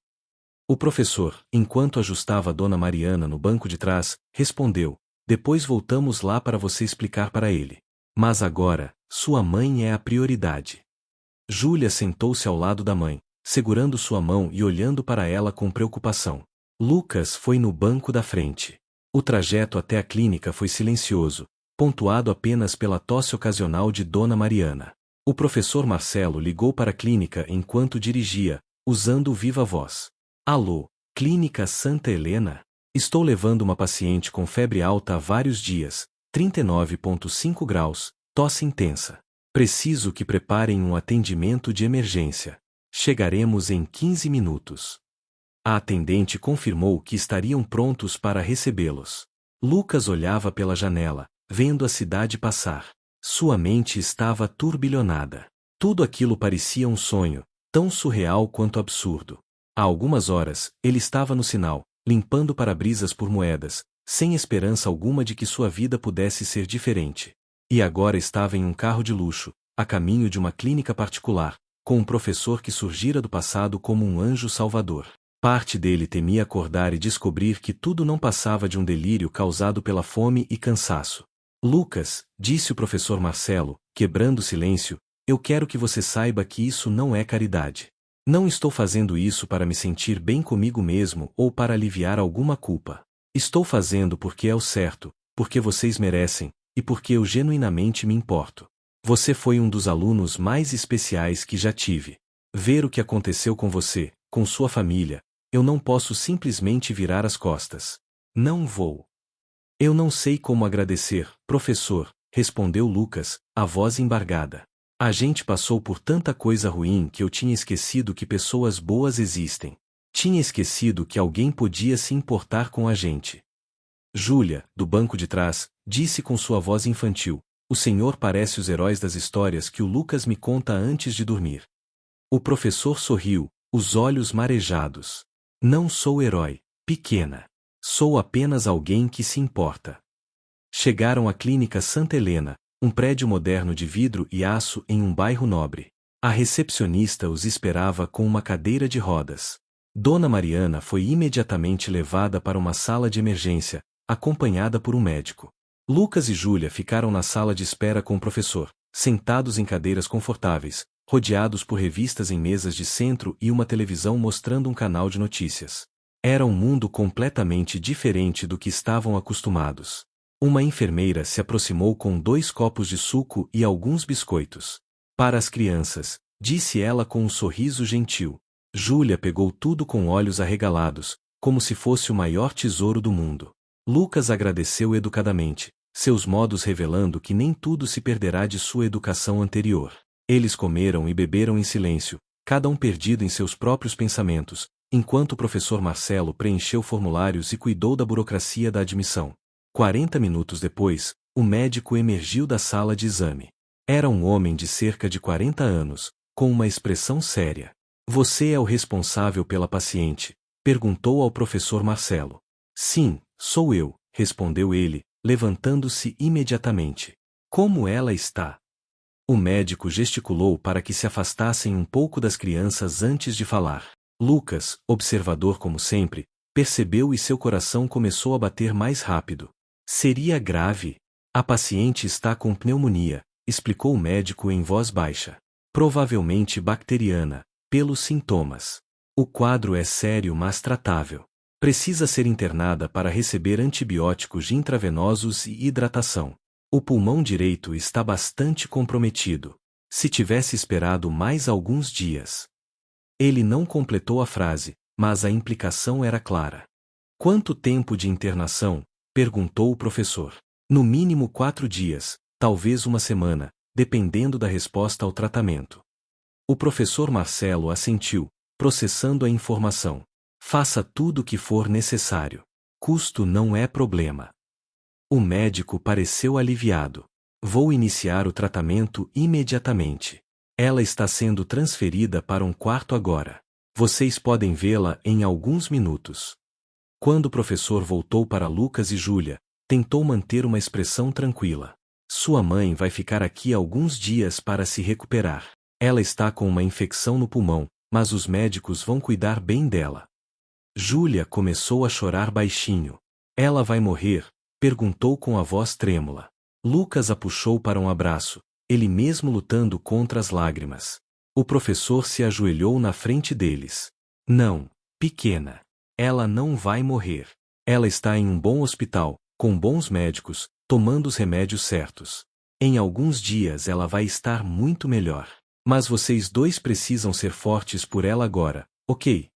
O professor, enquanto ajustava Dona Mariana no banco de trás, respondeu: depois voltamos lá para você explicar para ele. Mas agora, sua mãe é a prioridade. Júlia sentou-se ao lado da mãe, segurando sua mão e olhando para ela com preocupação. Lucas foi no banco da frente. O trajeto até a clínica foi silencioso, pontuado apenas pela tosse ocasional de Dona Mariana. O professor Marcelo ligou para a clínica enquanto dirigia, usando o viva-voz. Alô, Clínica Santa Helena? Estou levando uma paciente com febre alta há vários dias, 39,5 graus, tosse intensa. Preciso que preparem um atendimento de emergência. Chegaremos em 15 minutos. A atendente confirmou que estariam prontos para recebê-los. Lucas olhava pela janela, vendo a cidade passar. Sua mente estava turbilhonada. Tudo aquilo parecia um sonho, tão surreal quanto absurdo. Há algumas horas, ele estava no sinal, limpando para-brisas por moedas, sem esperança alguma de que sua vida pudesse ser diferente. E agora estava em um carro de luxo, a caminho de uma clínica particular, com um professor que surgira do passado como um anjo salvador. Parte dele temia acordar e descobrir que tudo não passava de um delírio causado pela fome e cansaço. Lucas, disse o professor Marcelo, quebrando o silêncio, eu quero que você saiba que isso não é caridade. Não estou fazendo isso para me sentir bem comigo mesmo ou para aliviar alguma culpa. Estou fazendo porque é o certo, porque vocês merecem, e porque eu genuinamente me importo. Você foi um dos alunos mais especiais que já tive. Ver o que aconteceu com você, com sua família, eu não posso simplesmente virar as costas. Não vou. Eu não sei como agradecer, professor, respondeu Lucas, a voz embargada. A gente passou por tanta coisa ruim que eu tinha esquecido que pessoas boas existem. Tinha esquecido que alguém podia se importar com a gente. Júlia, do banco de trás, disse com sua voz infantil, o senhor parece os heróis das histórias que o Lucas me conta antes de dormir. O professor sorriu, os olhos marejados. Não sou herói, pequena. Sou apenas alguém que se importa. Chegaram à Clínica Santa Helena, um prédio moderno de vidro e aço em um bairro nobre. A recepcionista os esperava com uma cadeira de rodas. Dona Mariana foi imediatamente levada para uma sala de emergência, acompanhada por um médico. Lucas e Júlia ficaram na sala de espera com o professor, sentados em cadeiras confortáveis, rodeados por revistas em mesas de centro e uma televisão mostrando um canal de notícias. Era um mundo completamente diferente do que estavam acostumados. Uma enfermeira se aproximou com 2 copos de suco e alguns biscoitos. Para as crianças, disse ela com um sorriso gentil. Júlia pegou tudo com olhos arregalados, como se fosse o maior tesouro do mundo. Lucas agradeceu educadamente, seus modos revelando que nem tudo se perderá de sua educação anterior. Eles comeram e beberam em silêncio, cada um perdido em seus próprios pensamentos, enquanto o professor Marcelo preencheu formulários e cuidou da burocracia da admissão. 40 minutos depois, o médico emergiu da sala de exame. Era um homem de cerca de 40 anos, com uma expressão séria. Você é o responsável pela paciente? Perguntou ao professor Marcelo. Sim, sou eu, respondeu ele, levantando-se imediatamente. Como ela está? O médico gesticulou para que se afastassem um pouco das crianças antes de falar. Lucas, observador como sempre, percebeu e seu coração começou a bater mais rápido. Seria grave. A paciente está com pneumonia, explicou o médico em voz baixa. Provavelmente bacteriana, pelos sintomas. O quadro é sério mas tratável. Precisa ser internada para receber antibióticos intravenosos e hidratação. O pulmão direito está bastante comprometido. Se tivesse esperado mais alguns dias. Ele não completou a frase, mas a implicação era clara. Quanto tempo de internação? Perguntou o professor. No mínimo 4 dias, talvez uma semana, dependendo da resposta ao tratamento. O professor Marcelo assentiu, processando a informação. Faça tudo o que for necessário. Custo não é problema. O médico pareceu aliviado. Vou iniciar o tratamento imediatamente. Ela está sendo transferida para um quarto agora. Vocês podem vê-la em alguns minutos. Quando o professor voltou para Lucas e Júlia, tentou manter uma expressão tranquila. Sua mãe vai ficar aqui alguns dias para se recuperar. Ela está com uma infecção no pulmão, mas os médicos vão cuidar bem dela. Júlia começou a chorar baixinho. Ela vai morrer? Perguntou com a voz trêmula. Lucas a puxou para um abraço, ele mesmo lutando contra as lágrimas. O professor se ajoelhou na frente deles. Não, pequena. Ela não vai morrer. Ela está em um bom hospital, com bons médicos, tomando os remédios certos. Em alguns dias ela vai estar muito melhor. Mas vocês 2 precisam ser fortes por ela agora, ok?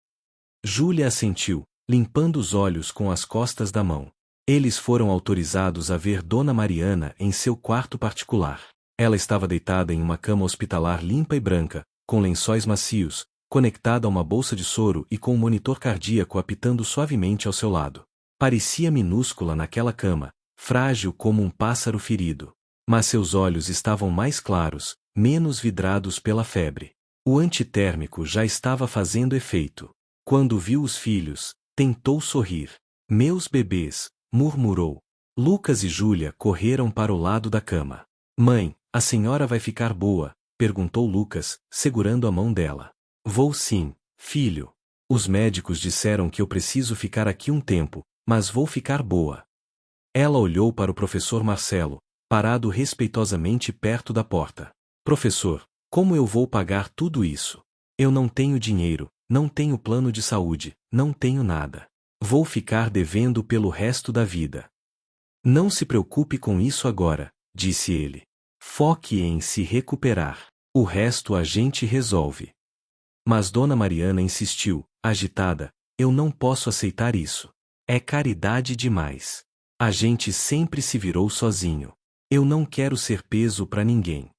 Júlia assentiu, limpando os olhos com as costas da mão. Eles foram autorizados a ver Dona Mariana em seu quarto particular. Ela estava deitada em uma cama hospitalar limpa e branca, com lençóis macios, conectada a uma bolsa de soro e com um monitor cardíaco apitando suavemente ao seu lado. Parecia minúscula naquela cama, frágil como um pássaro ferido. Mas seus olhos estavam mais claros, menos vidrados pela febre. O antitérmico já estava fazendo efeito. Quando viu os filhos, tentou sorrir. Meus bebês, murmurou. Lucas e Júlia correram para o lado da cama. Mãe, a senhora vai ficar boa? Perguntou Lucas, segurando a mão dela. Vou sim, filho. Os médicos disseram que eu preciso ficar aqui um tempo, mas vou ficar boa. Ela olhou para o professor Marcelo, parado respeitosamente perto da porta. Professor, como eu vou pagar tudo isso? Eu não tenho dinheiro, não tenho plano de saúde, não tenho nada. Vou ficar devendo pelo resto da vida. Não se preocupe com isso agora, disse ele. Foque em se recuperar. O resto a gente resolve. Mas Dona Mariana insistiu, agitada, eu não posso aceitar isso. É caridade demais. A gente sempre se virou sozinho. Eu não quero ser peso para ninguém.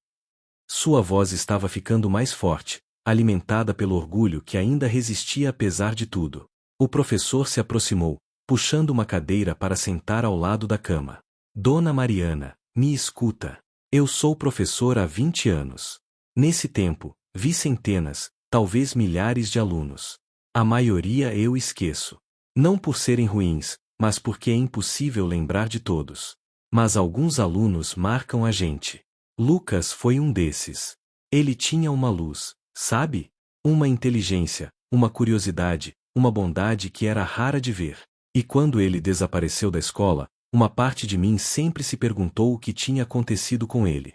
Sua voz estava ficando mais forte, alimentada pelo orgulho que ainda resistia apesar de tudo. O professor se aproximou, puxando uma cadeira para sentar ao lado da cama. Dona Mariana, me escuta. Eu sou professor há 20 anos. Nesse tempo, vi centenas, talvez milhares de alunos. A maioria eu esqueço. Não por serem ruins, mas porque é impossível lembrar de todos. Mas alguns alunos marcam a gente. Lucas foi um desses. Ele tinha uma luz, sabe? Uma inteligência, uma curiosidade, uma bondade que era rara de ver. E quando ele desapareceu da escola, uma parte de mim sempre se perguntou o que tinha acontecido com ele.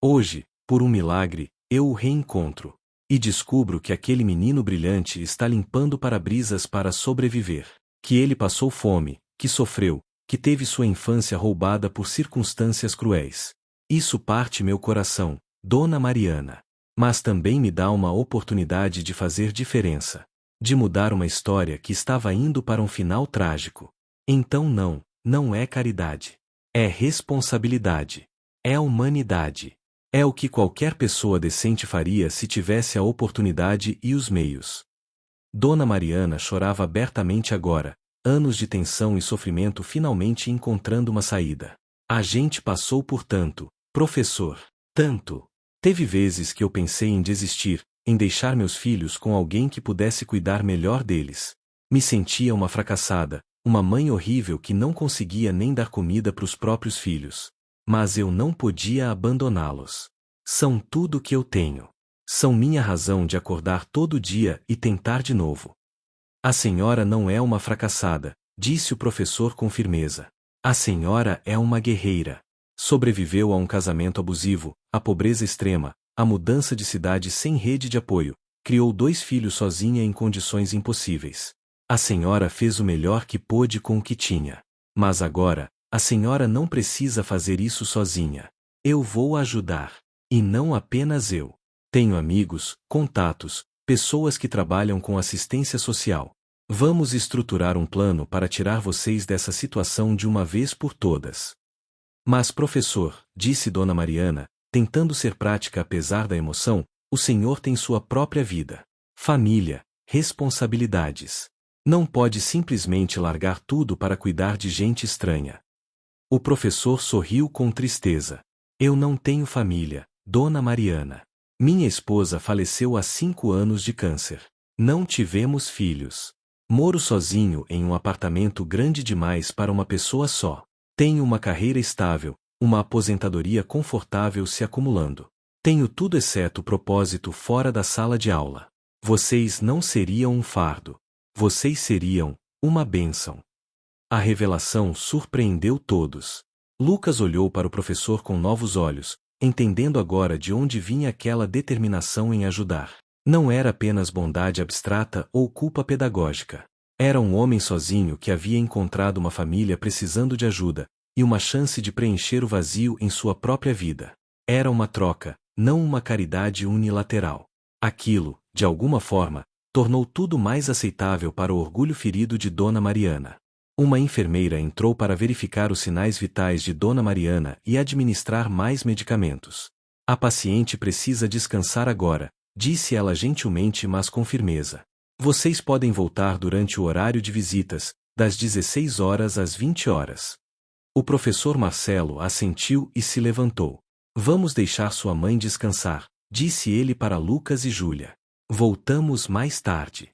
Hoje, por um milagre, eu o reencontro. E descubro que aquele menino brilhante está limpando para-brisas para sobreviver. Que ele passou fome, que sofreu, que teve sua infância roubada por circunstâncias cruéis. Isso parte meu coração, Dona Mariana. Mas também me dá uma oportunidade de fazer diferença. De mudar uma história que estava indo para um final trágico. Então não é caridade. É responsabilidade. É humanidade. É o que qualquer pessoa decente faria se tivesse a oportunidade e os meios. Dona Mariana chorava abertamente agora, anos de tensão e sofrimento finalmente encontrando uma saída. A gente passou por tanto, professor, tanto. Teve vezes que eu pensei em desistir, em deixar meus filhos com alguém que pudesse cuidar melhor deles. Me sentia uma fracassada, uma mãe horrível que não conseguia nem dar comida para os próprios filhos. Mas eu não podia abandoná-los. São tudo que eu tenho. São minha razão de acordar todo dia e tentar de novo. A senhora não é uma fracassada, disse o professor com firmeza. A senhora é uma guerreira. Sobreviveu a um casamento abusivo, à pobreza extrema, à mudança de cidade sem rede de apoio, criou 2 filhos sozinha em condições impossíveis. A senhora fez o melhor que pôde com o que tinha. Mas agora, a senhora não precisa fazer isso sozinha. Eu vou ajudar. E não apenas eu. Tenho amigos, contatos, pessoas que trabalham com assistência social. Vamos estruturar um plano para tirar vocês dessa situação de uma vez por todas. Mas professor, disse Dona Mariana, tentando ser prática apesar da emoção, o senhor tem sua própria vida. Família, responsabilidades. Não pode simplesmente largar tudo para cuidar de gente estranha. O professor sorriu com tristeza. Eu não tenho família, Dona Mariana. Minha esposa faleceu há 5 anos de câncer. Não tivemos filhos. Moro sozinho em um apartamento grande demais para uma pessoa só. Tenho uma carreira estável, uma aposentadoria confortável se acumulando. Tenho tudo exceto o propósito fora da sala de aula. Vocês não seriam um fardo. Vocês seriam uma bênção. A revelação surpreendeu todos. Lucas olhou para o professor com novos olhos, entendendo agora de onde vinha aquela determinação em ajudar. Não era apenas bondade abstrata ou culpa pedagógica. Era um homem sozinho que havia encontrado uma família precisando de ajuda, e uma chance de preencher o vazio em sua própria vida. Era uma troca, não uma caridade unilateral. Aquilo, de alguma forma, tornou tudo mais aceitável para o orgulho ferido de Dona Mariana. Uma enfermeira entrou para verificar os sinais vitais de Dona Mariana e administrar mais medicamentos. A paciente precisa descansar agora, disse ela gentilmente mas com firmeza. Vocês podem voltar durante o horário de visitas, das 16 horas às 20 horas. O professor Marcelo assentiu e se levantou. Vamos deixar sua mãe descansar, disse ele para Lucas e Júlia. Voltamos mais tarde.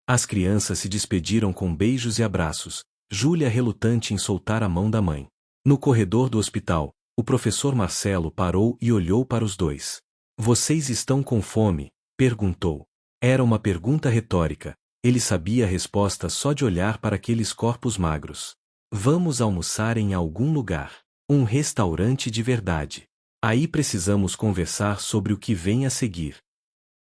As crianças se despediram com beijos e abraços, Júlia relutante em soltar a mão da mãe. No corredor do hospital, o professor Marcelo parou e olhou para os dois. Vocês estão com fome? Perguntou. Era uma pergunta retórica, ele sabia a resposta só de olhar para aqueles corpos magros. Vamos almoçar em algum lugar. Um restaurante de verdade. Aí precisamos conversar sobre o que vem a seguir.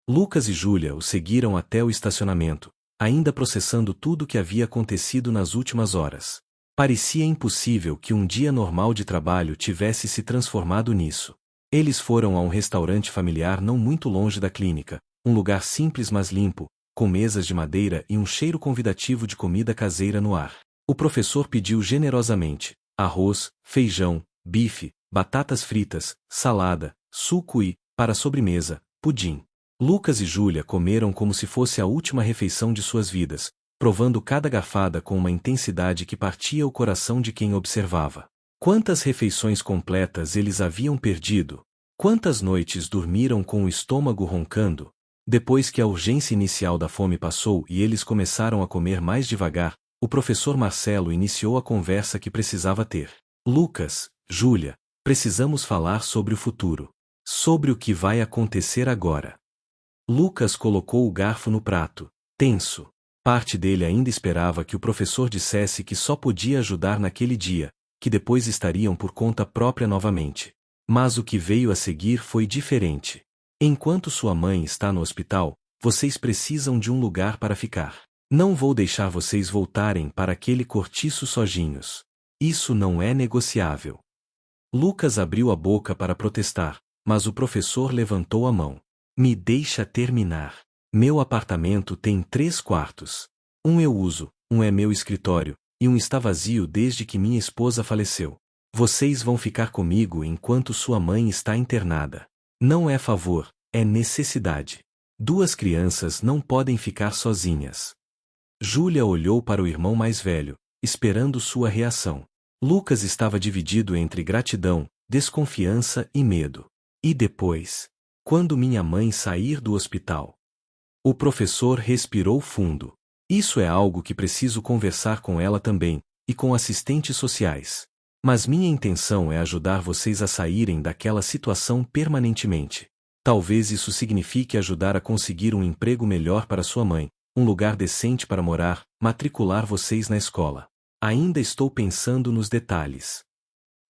Lucas e Júlia o seguiram até o estacionamento, ainda processando tudo o que havia acontecido nas últimas horas. Parecia impossível que um dia normal de trabalho tivesse se transformado nisso. Eles foram a um restaurante familiar não muito longe da clínica, um lugar simples mas limpo, com mesas de madeira e um cheiro convidativo de comida caseira no ar. O professor pediu generosamente arroz, feijão, bife, batatas fritas, salada, suco e, para a sobremesa, pudim. Lucas e Júlia comeram como se fosse a última refeição de suas vidas, provando cada garfada com uma intensidade que partia o coração de quem observava. Quantas refeições completas eles haviam perdido? Quantas noites dormiram com o estômago roncando? Depois que a urgência inicial da fome passou e eles começaram a comer mais devagar, o professor Marcelo iniciou a conversa que precisava ter. Lucas, Júlia, precisamos falar sobre o futuro. Sobre o que vai acontecer agora. Lucas colocou o garfo no prato, tenso. Parte dele ainda esperava que o professor dissesse que só podia ajudar naquele dia, que depois estariam por conta própria novamente. Mas o que veio a seguir foi diferente. Enquanto sua mãe está no hospital, vocês precisam de um lugar para ficar. Não vou deixar vocês voltarem para aquele cortiço sozinhos. Isso não é negociável. Lucas abriu a boca para protestar, mas o professor levantou a mão. Me deixa terminar. Meu apartamento tem 3 quartos. Um eu uso, um é meu escritório, e um está vazio desde que minha esposa faleceu. Vocês vão ficar comigo enquanto sua mãe está internada. Não é favor, é necessidade. 2 crianças não podem ficar sozinhas. Júlia olhou para o irmão mais velho, esperando sua reação. Lucas estava dividido entre gratidão, desconfiança e medo. E depois? Quando minha mãe sair do hospital? O professor respirou fundo. Isso é algo que preciso conversar com ela também, e com assistentes sociais. Mas minha intenção é ajudar vocês a saírem daquela situação permanentemente. Talvez isso signifique ajudar a conseguir um emprego melhor para sua mãe, um lugar decente para morar, matricular vocês na escola. Ainda estou pensando nos detalhes.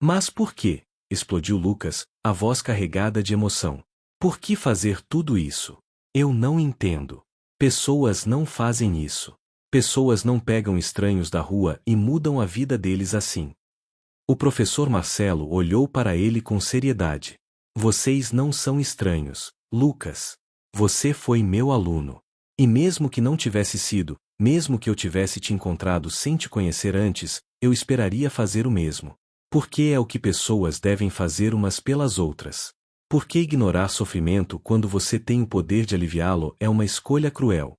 Mas por quê? Explodiu Lucas, a voz carregada de emoção. Por que fazer tudo isso? Eu não entendo. Pessoas não fazem isso. Pessoas não pegam estranhos da rua e mudam a vida deles assim. O professor Marcelo olhou para ele com seriedade. Vocês não são estranhos, Lucas. Você foi meu aluno. E mesmo que não tivesse sido, mesmo que eu tivesse te encontrado sem te conhecer antes, eu esperaria fazer o mesmo. Porque é o que pessoas devem fazer umas pelas outras. Por que ignorar sofrimento quando você tem o poder de aliviá-lo é uma escolha cruel.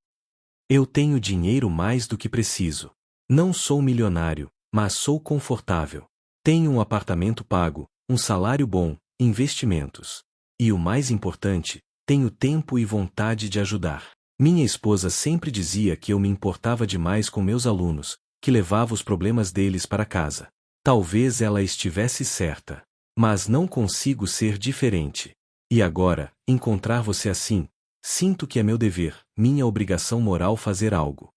Eu tenho dinheiro mais do que preciso. Não sou milionário, mas sou confortável. Tenho um apartamento pago, um salário bom, investimentos. E o mais importante, tenho tempo e vontade de ajudar. Minha esposa sempre dizia que eu me importava demais com meus alunos, que levava os problemas deles para casa. Talvez ela estivesse certa. Mas não consigo ser diferente. E agora, encontrar você assim, sinto que é meu dever, minha obrigação moral fazer algo.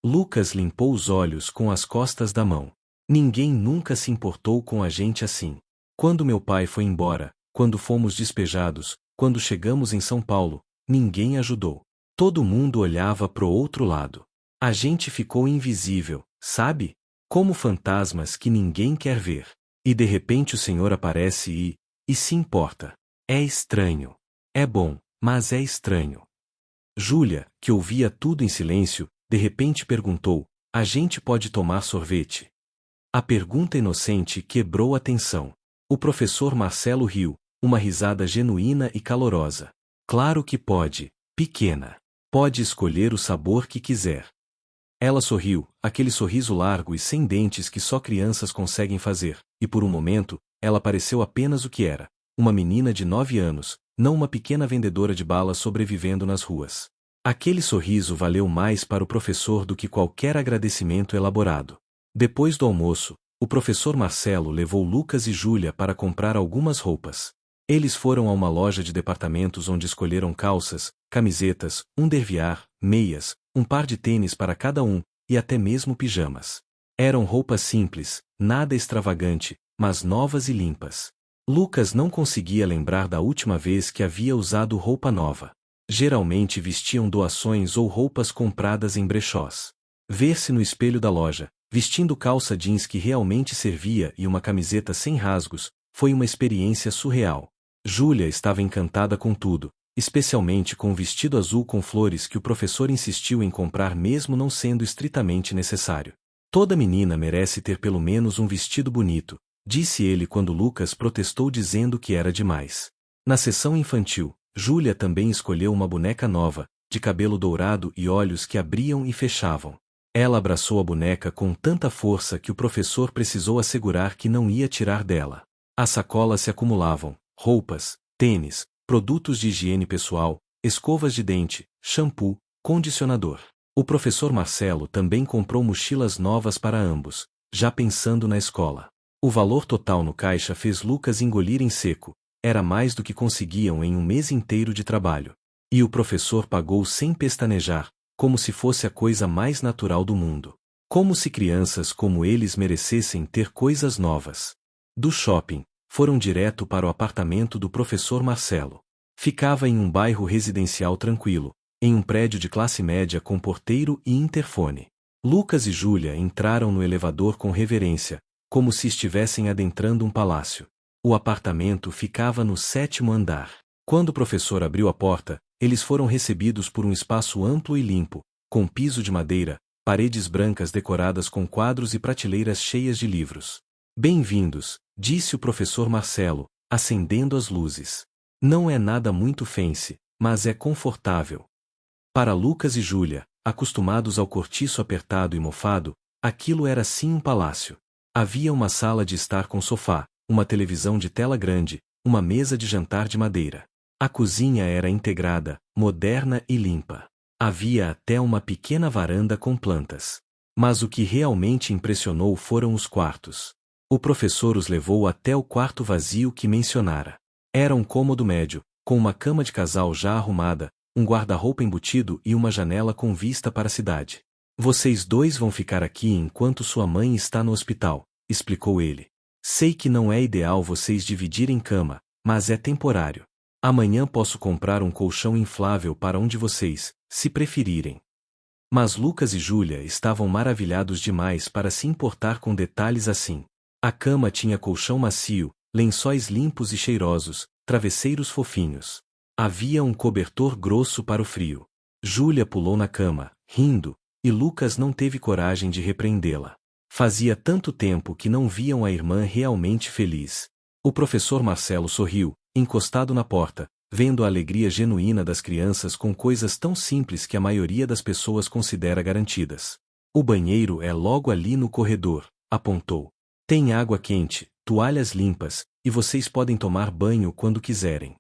Lucas limpou os olhos com as costas da mão. Ninguém nunca se importou com a gente assim. Quando meu pai foi embora, quando fomos despejados, quando chegamos em São Paulo, ninguém ajudou. Todo mundo olhava pro outro lado. A gente ficou invisível, sabe? Como fantasmas que ninguém quer ver. E de repente o Senhor aparece e se importa. É estranho. É bom, mas é estranho. Júlia, que ouvia tudo em silêncio, de repente perguntou: a gente pode tomar sorvete? A pergunta inocente quebrou a tensão. O professor Marcelo riu, uma risada genuína e calorosa. Claro que pode, pequena. Pode escolher o sabor que quiser. Ela sorriu, aquele sorriso largo e sem dentes que só crianças conseguem fazer, e por um momento, ela pareceu apenas o que era: uma menina de 9 anos, não uma pequena vendedora de balas sobrevivendo nas ruas. Aquele sorriso valeu mais para o professor do que qualquer agradecimento elaborado. Depois do almoço, o professor Marcelo levou Lucas e Júlia para comprar algumas roupas. Eles foram a uma loja de departamentos onde escolheram calças, camisetas, um derviar, meias, um par de tênis para cada um, e até mesmo pijamas. Eram roupas simples, nada extravagante, mas novas e limpas. Lucas não conseguia lembrar da última vez que havia usado roupa nova. Geralmente vestiam doações ou roupas compradas em brechós. Ver-se no espelho da loja, vestindo calça jeans que realmente servia e uma camiseta sem rasgos, foi uma experiência surreal. Júlia estava encantada com tudo, especialmente com o vestido azul com flores que o professor insistiu em comprar mesmo não sendo estritamente necessário. Toda menina merece ter pelo menos um vestido bonito, disse ele quando Lucas protestou dizendo que era demais. Na sessão infantil, Júlia também escolheu uma boneca nova, de cabelo dourado e olhos que abriam e fechavam. Ela abraçou a boneca com tanta força que o professor precisou assegurar que não ia tirar dela. As sacolas se acumulavam, roupas, tênis, produtos de higiene pessoal, escovas de dente, shampoo, condicionador. O professor Marcelo também comprou mochilas novas para ambos, já pensando na escola. O valor total no caixa fez Lucas engolir em seco, era mais do que conseguiam em um mês inteiro de trabalho. E o professor pagou sem pestanejar, como se fosse a coisa mais natural do mundo. Como se crianças como eles merecessem ter coisas novas. Do shopping, foram direto para o apartamento do professor Marcelo. Ficava em um bairro residencial tranquilo, em um prédio de classe média com porteiro e interfone. Lucas e Júlia entraram no elevador com reverência, como se estivessem adentrando um palácio. O apartamento ficava no 7º andar. Quando o professor abriu a porta, eles foram recebidos por um espaço amplo e limpo, com piso de madeira, paredes brancas decoradas com quadros e prateleiras cheias de livros. Bem-vindos, disse o professor Marcelo, acendendo as luzes. Não é nada muito fancy, mas é confortável. Para Lucas e Júlia, acostumados ao cortiço apertado e mofado, aquilo era sim um palácio. Havia uma sala de estar com sofá, uma televisão de tela grande, uma mesa de jantar de madeira. A cozinha era integrada, moderna e limpa. Havia até uma pequena varanda com plantas. Mas o que realmente impressionou foram os quartos. O professor os levou até o quarto vazio que mencionara. Era um cômodo médio, com uma cama de casal já arrumada, um guarda-roupa embutido e uma janela com vista para a cidade. Vocês dois vão ficar aqui enquanto sua mãe está no hospital, explicou ele. Sei que não é ideal vocês dividirem cama, mas é temporário. Amanhã posso comprar um colchão inflável para um de vocês, se preferirem. Mas Lucas e Júlia estavam maravilhados demais para se importar com detalhes assim. A cama tinha colchão macio, lençóis limpos e cheirosos, travesseiros fofinhos. Havia um cobertor grosso para o frio. Júlia pulou na cama, rindo, e Lucas não teve coragem de repreendê-la. Fazia tanto tempo que não viam a irmã realmente feliz. O professor Marcelo sorriu, encostado na porta, vendo a alegria genuína das crianças com coisas tão simples que a maioria das pessoas considera garantidas. O banheiro é logo ali no corredor, apontou. Tem água quente, toalhas limpas, e vocês podem tomar banho quando quiserem.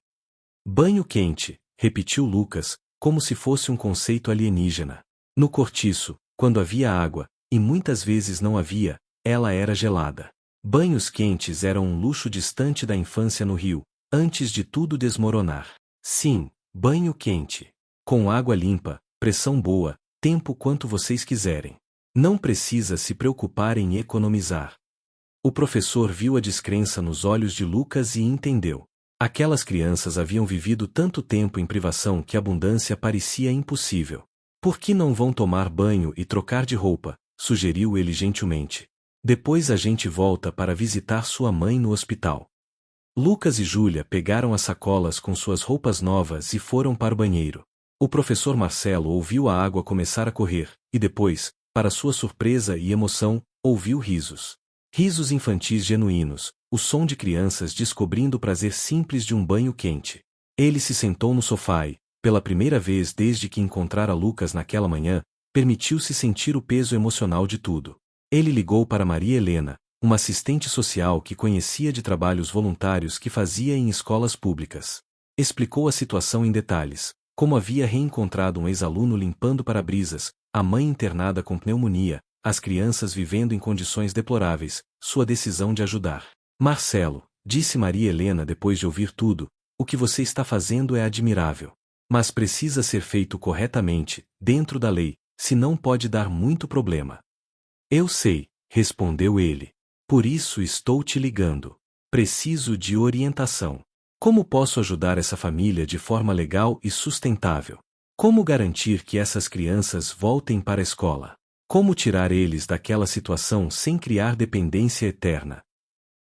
Banho quente, repetiu Lucas, como se fosse um conceito alienígena. No cortiço, quando havia água, e muitas vezes não havia, ela era gelada. Banhos quentes eram um luxo distante da infância no Rio, antes de tudo desmoronar. Sim, banho quente. Com água limpa, pressão boa, tempo quanto vocês quiserem. Não precisa se preocupar em economizar. O professor viu a descrença nos olhos de Lucas e entendeu. Aquelas crianças haviam vivido tanto tempo em privação que a abundância parecia impossível. Por que não vão tomar banho e trocar de roupa? Sugeriu ele gentilmente. Depois a gente volta para visitar sua mãe no hospital. Lucas e Júlia pegaram as sacolas com suas roupas novas e foram para o banheiro. O professor Marcelo ouviu a água começar a correr, e depois, para sua surpresa e emoção, ouviu risos. Risos infantis genuínos, o som de crianças descobrindo o prazer simples de um banho quente. Ele se sentou no sofá e, pela primeira vez desde que encontrara Lucas naquela manhã, permitiu-se sentir o peso emocional de tudo. Ele ligou para Maria Helena, uma assistente social que conhecia de trabalhos voluntários que fazia em escolas públicas. Explicou a situação em detalhes, como havia reencontrado um ex-aluno limpando para-brisas, a mãe internada com pneumonia, as crianças vivendo em condições deploráveis, sua decisão de ajudar. Marcelo, disse Maria Helena depois de ouvir tudo, o que você está fazendo é admirável. Mas precisa ser feito corretamente, dentro da lei, senão pode dar muito problema. Eu sei, respondeu ele. Por isso estou te ligando. Preciso de orientação. Como posso ajudar essa família de forma legal e sustentável? Como garantir que essas crianças voltem para a escola? Como tirar eles daquela situação sem criar dependência eterna?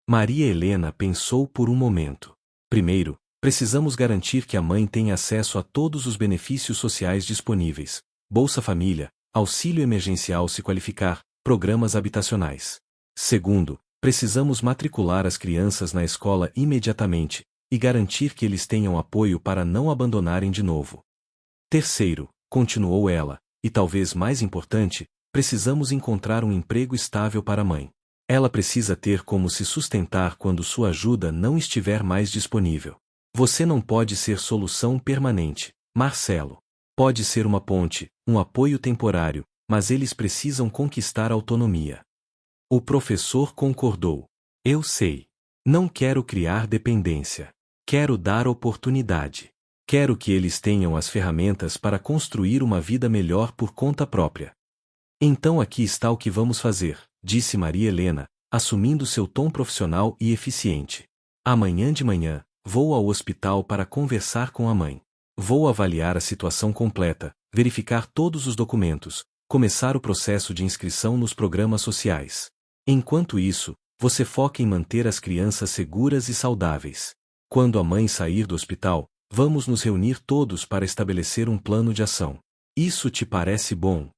Maria Helena pensou por um momento. Primeiro, precisamos garantir que a mãe tenha acesso a todos os benefícios sociais disponíveis: Bolsa Família, auxílio emergencial se qualificar, programas habitacionais. Segundo, precisamos matricular as crianças na escola imediatamente e garantir que eles tenham apoio para não abandonarem de novo. Terceiro, continuou ela, e talvez mais importante, precisamos encontrar um emprego estável para a mãe. Ela precisa ter como se sustentar quando sua ajuda não estiver mais disponível. Você não pode ser solução permanente, Marcelo. Pode ser uma ponte, um apoio temporário, mas eles precisam conquistar autonomia. O professor concordou. Eu sei. Não quero criar dependência. Quero dar oportunidade. Quero que eles tenham as ferramentas para construir uma vida melhor por conta própria. Então aqui está o que vamos fazer, disse Maria Helena, assumindo seu tom profissional e eficiente. Amanhã de manhã, Vou ao hospital para conversar com a mãe. Vou avaliar a situação completa, verificar todos os documentos, começar o processo de inscrição nos programas sociais. Enquanto isso, você foca em manter as crianças seguras e saudáveis. Quando a mãe sair do hospital, vamos nos reunir todos para estabelecer um plano de ação. Isso te parece bom?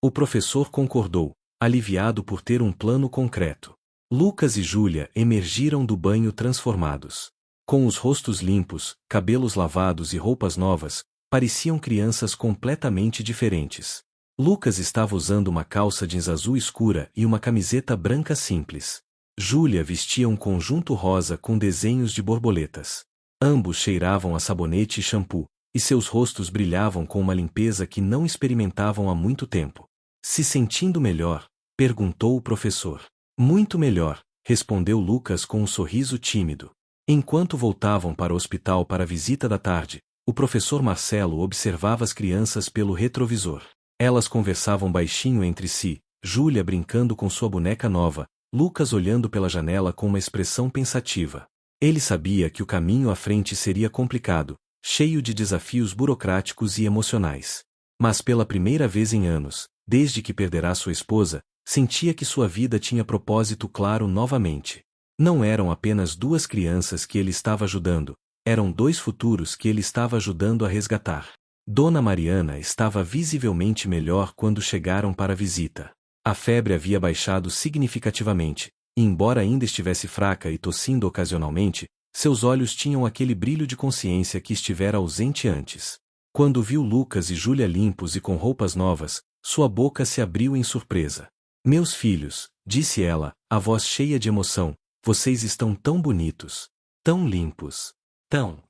O professor concordou, aliviado por ter um plano concreto. Lucas e Júlia emergiram do banho transformados. Com os rostos limpos, cabelos lavados e roupas novas, pareciam crianças completamente diferentes. Lucas estava usando uma calça jeans azul escura e uma camiseta branca simples. Júlia vestia um conjunto rosa com desenhos de borboletas. Ambos cheiravam a sabonete e shampoo, e seus rostos brilhavam com uma limpeza que não experimentavam há muito tempo. Se sentindo melhor? Perguntou o professor. Muito melhor, respondeu Lucas com um sorriso tímido. Enquanto voltavam para o hospital para a visita da tarde, o professor Marcelo observava as crianças pelo retrovisor. Elas conversavam baixinho entre si, Júlia brincando com sua boneca nova, Lucas olhando pela janela com uma expressão pensativa. Ele sabia que o caminho à frente seria complicado, cheio de desafios burocráticos e emocionais. Mas pela primeira vez em anos, desde que perderá sua esposa, sentia que sua vida tinha propósito claro novamente. Não eram apenas duas crianças que ele estava ajudando, eram dois futuros que ele estava ajudando a resgatar. Dona Mariana estava visivelmente melhor quando chegaram para a visita. A febre havia baixado significativamente, e embora ainda estivesse fraca e tossindo ocasionalmente, seus olhos tinham aquele brilho de consciência que estivera ausente antes. Quando viu Lucas e Júlia limpos e com roupas novas, sua boca se abriu em surpresa. Meus filhos, disse ela, a voz cheia de emoção, vocês estão tão bonitos, tão limpos, tão...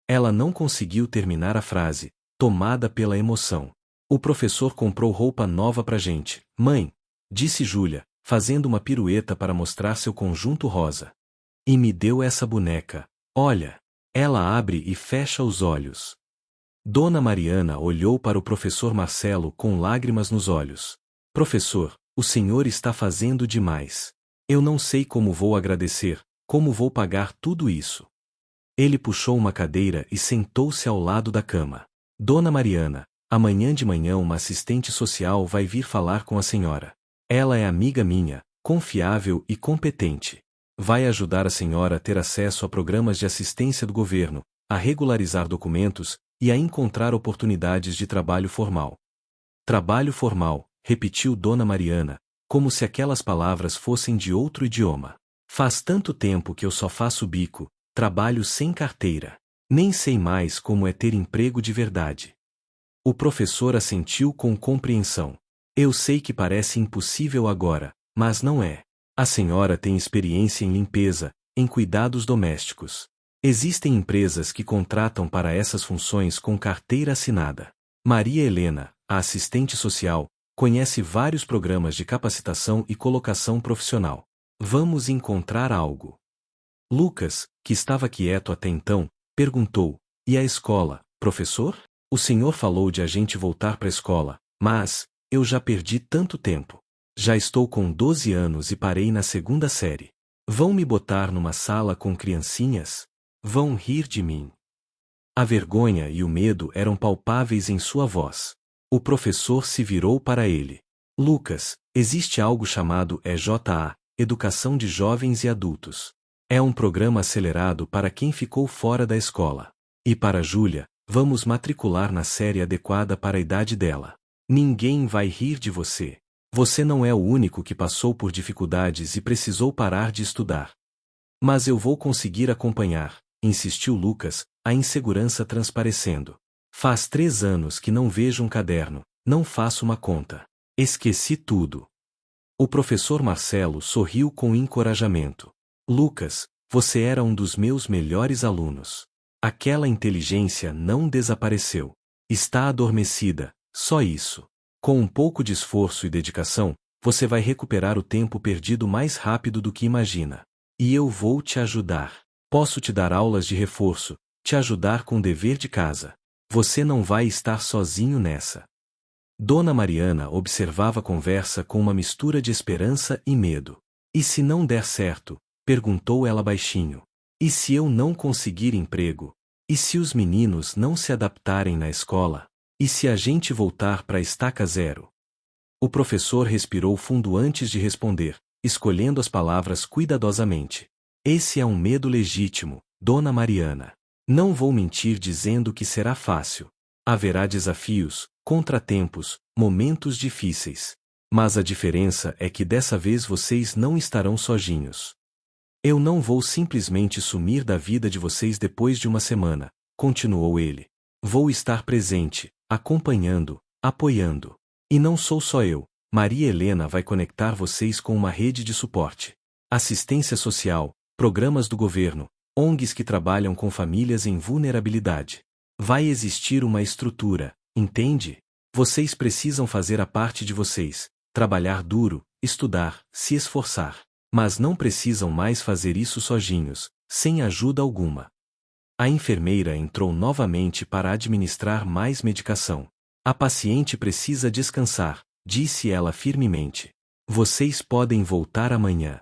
Ela não conseguiu terminar a frase, tomada pela emoção. O professor comprou roupa nova pra gente, mãe, disse Júlia, fazendo uma pirueta para mostrar seu conjunto rosa. E me deu essa boneca, olha. Ela abre e fecha os olhos. Dona Mariana olhou para o professor Marcelo com lágrimas nos olhos. Professor, o senhor está fazendo demais. Eu não sei como vou agradecer, como vou pagar tudo isso. Ele puxou uma cadeira e sentou-se ao lado da cama. Dona Mariana, amanhã de manhã uma assistente social vai vir falar com a senhora. Ela é amiga minha, confiável e competente. Vai ajudar a senhora a ter acesso a programas de assistência do governo, a regularizar documentos e a encontrar oportunidades de trabalho formal. Trabalho formal, repetiu Dona Mariana, como se aquelas palavras fossem de outro idioma. Faz tanto tempo que eu só faço bico, trabalho sem carteira. Nem sei mais como é ter emprego de verdade. O professor assentiu com compreensão. Eu sei que parece impossível agora, mas não é. A senhora tem experiência em limpeza, em cuidados domésticos. Existem empresas que contratam para essas funções com carteira assinada. Maria Helena, a assistente social, conhece vários programas de capacitação e colocação profissional. Vamos encontrar algo. Lucas, que estava quieto até então, perguntou, e a escola, professor? O senhor falou de a gente voltar para a escola, mas, eu já perdi tanto tempo. Já estou com 12 anos e parei na segunda série. Vão me botar numa sala com criancinhas? Vão rir de mim. A vergonha e o medo eram palpáveis em sua voz. O professor se virou para ele. Lucas, existe algo chamado EJA, Educação de Jovens e Adultos. É um programa acelerado para quem ficou fora da escola. E para Júlia, vamos matricular na série adequada para a idade dela. Ninguém vai rir de você. Você não é o único que passou por dificuldades e precisou parar de estudar. Mas eu vou conseguir acompanhar, insistiu Lucas, a insegurança transparecendo. Faz 3 anos que não vejo um caderno, não faço uma conta. Esqueci tudo. O professor Marcelo sorriu com encorajamento. Lucas, você era um dos meus melhores alunos. Aquela inteligência não desapareceu. Está adormecida, só isso. Com um pouco de esforço e dedicação, você vai recuperar o tempo perdido mais rápido do que imagina. E eu vou te ajudar. Posso te dar aulas de reforço, te ajudar com o dever de casa. Você não vai estar sozinho nessa. Dona Mariana observava a conversa com uma mistura de esperança e medo. E se não der certo? Perguntou ela baixinho. E se eu não conseguir emprego? E se os meninos não se adaptarem na escola? E se a gente voltar para a estaca zero? O professor respirou fundo antes de responder, escolhendo as palavras cuidadosamente. Esse é um medo legítimo, Dona Mariana. Não vou mentir dizendo que será fácil. Haverá desafios, contratempos, momentos difíceis. Mas a diferença é que dessa vez vocês não estarão sozinhos. Eu não vou simplesmente sumir da vida de vocês depois de uma semana, continuou ele. Vou estar presente, acompanhando, apoiando. E não sou só eu, Maria Helena vai conectar vocês com uma rede de suporte. Assistência social, programas do governo, ONGs que trabalham com famílias em vulnerabilidade. Vai existir uma estrutura, entende? Vocês precisam fazer a parte de vocês, trabalhar duro, estudar, se esforçar. Mas não precisam mais fazer isso sozinhos, sem ajuda alguma. A enfermeira entrou novamente para administrar mais medicação. A paciente precisa descansar, disse ela firmemente. Vocês podem voltar amanhã.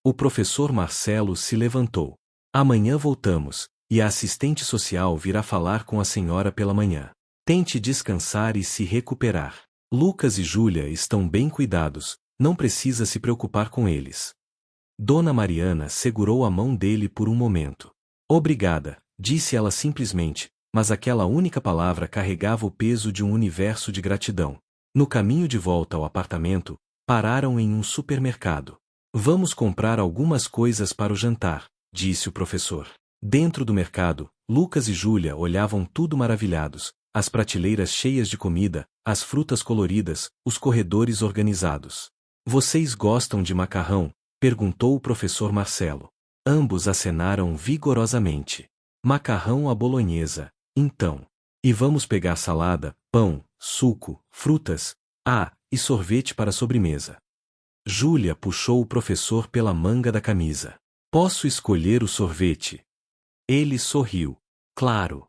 O professor Marcelo se levantou. Amanhã voltamos, e a assistente social virá falar com a senhora pela manhã. Tente descansar e se recuperar. Lucas e Júlia estão bem cuidados, não precisa se preocupar com eles. Dona Mariana segurou a mão dele por um momento. Obrigada, disse ela simplesmente, mas aquela única palavra carregava o peso de um universo de gratidão. No caminho de volta ao apartamento, pararam em um supermercado. Vamos comprar algumas coisas para o jantar, disse o professor. Dentro do mercado, Lucas e Júlia olhavam tudo maravilhados, as prateleiras cheias de comida, as frutas coloridas, os corredores organizados. Vocês gostam de macarrão? Perguntou o professor Marcelo. Ambos acenaram vigorosamente. Macarrão à bolonhesa, então. E vamos pegar salada, pão, suco, frutas, e sorvete para a sobremesa. Júlia puxou o professor pela manga da camisa. Posso escolher o sorvete? Ele sorriu. Claro.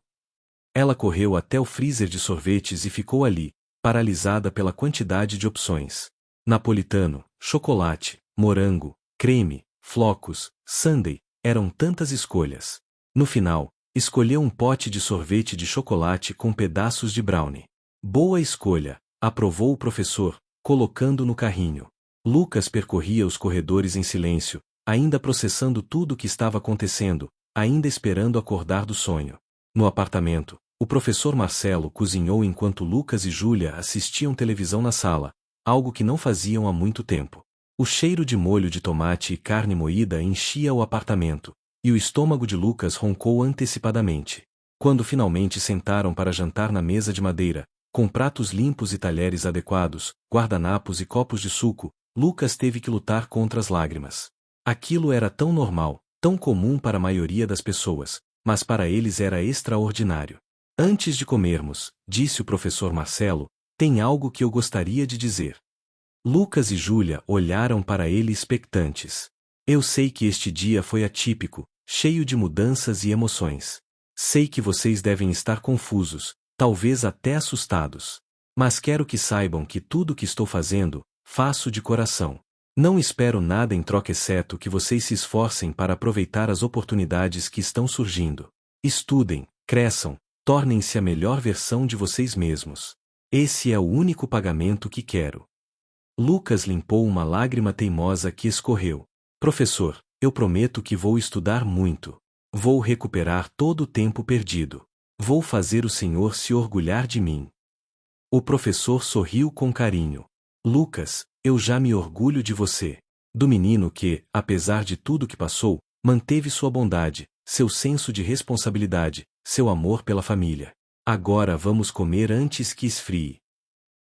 Ela correu até o freezer de sorvetes e ficou ali, paralisada pela quantidade de opções. Napolitano, chocolate, morango, creme, flocos, sundae, eram tantas escolhas. No final, escolheu um pote de sorvete de chocolate com pedaços de brownie. Boa escolha, aprovou o professor, colocando no carrinho. Lucas percorria os corredores em silêncio, ainda processando tudo o que estava acontecendo, ainda esperando acordar do sonho. No apartamento, o professor Marcelo cozinhou enquanto Lucas e Júlia assistiam televisão na sala, algo que não faziam há muito tempo. O cheiro de molho de tomate e carne moída enchia o apartamento, e o estômago de Lucas roncou antecipadamente. Quando finalmente sentaram para jantar na mesa de madeira, com pratos limpos e talheres adequados, guardanapos e copos de suco, Lucas teve que lutar contra as lágrimas. Aquilo era tão normal, tão comum para a maioria das pessoas, mas para eles era extraordinário. Antes de comermos, disse o professor Marcelo, tem algo que eu gostaria de dizer. Lucas e Júlia olharam para ele expectantes. Eu sei que este dia foi atípico, cheio de mudanças e emoções. Sei que vocês devem estar confusos, talvez até assustados. Mas quero que saibam que tudo o que estou fazendo, faço de coração. Não espero nada em troca exceto que vocês se esforcem para aproveitar as oportunidades que estão surgindo. Estudem, cresçam, tornem-se a melhor versão de vocês mesmos. Esse é o único pagamento que quero. Lucas limpou uma lágrima teimosa que escorreu. Professor, eu prometo que vou estudar muito. Vou recuperar todo o tempo perdido. Vou fazer o senhor se orgulhar de mim. O professor sorriu com carinho. Lucas, eu já me orgulho de você. Do menino que, apesar de tudo que passou, manteve sua bondade, seu senso de responsabilidade, seu amor pela família. Agora vamos comer antes que esfrie.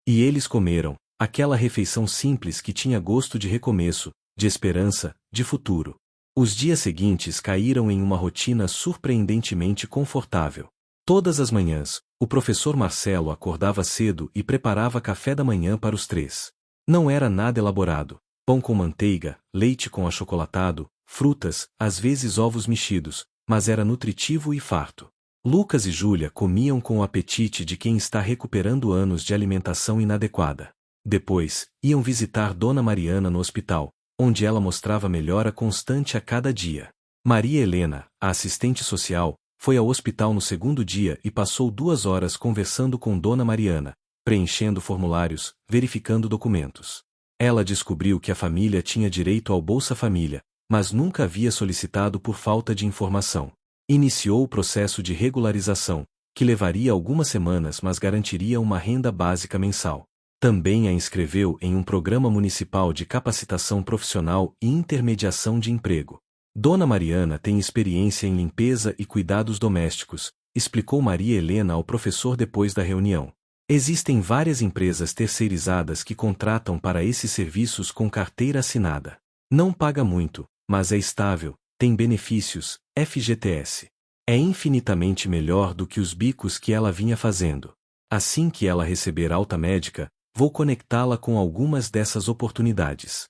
E eles comeram, aquela refeição simples que tinha gosto de recomeço, de esperança, de futuro. Os dias seguintes caíram em uma rotina surpreendentemente confortável. Todas as manhãs, o professor Marcelo acordava cedo e preparava café da manhã para os três. Não era nada elaborado: pão com manteiga, leite com achocolatado, frutas, às vezes ovos mexidos, mas era nutritivo e farto. Lucas e Júlia comiam com o apetite de quem está recuperando anos de alimentação inadequada. Depois, iam visitar Dona Mariana no hospital, onde ela mostrava melhora constante a cada dia. Maria Helena, a assistente social, foi ao hospital no segundo dia e passou 2 horas conversando com Dona Mariana, preenchendo formulários, verificando documentos. Ela descobriu que a família tinha direito ao Bolsa Família, mas nunca havia solicitado por falta de informação. Iniciou o processo de regularização, que levaria algumas semanas mas garantiria uma renda básica mensal. Também a inscreveu em um programa municipal de capacitação profissional e intermediação de emprego. Dona Mariana tem experiência em limpeza e cuidados domésticos, explicou Maria Helena ao professor depois da reunião. Existem várias empresas terceirizadas que contratam para esses serviços com carteira assinada. Não paga muito, mas é estável, tem benefícios, FGTS. É infinitamente melhor do que os bicos que ela vinha fazendo. Assim que ela receber alta médica, vou conectá-la com algumas dessas oportunidades.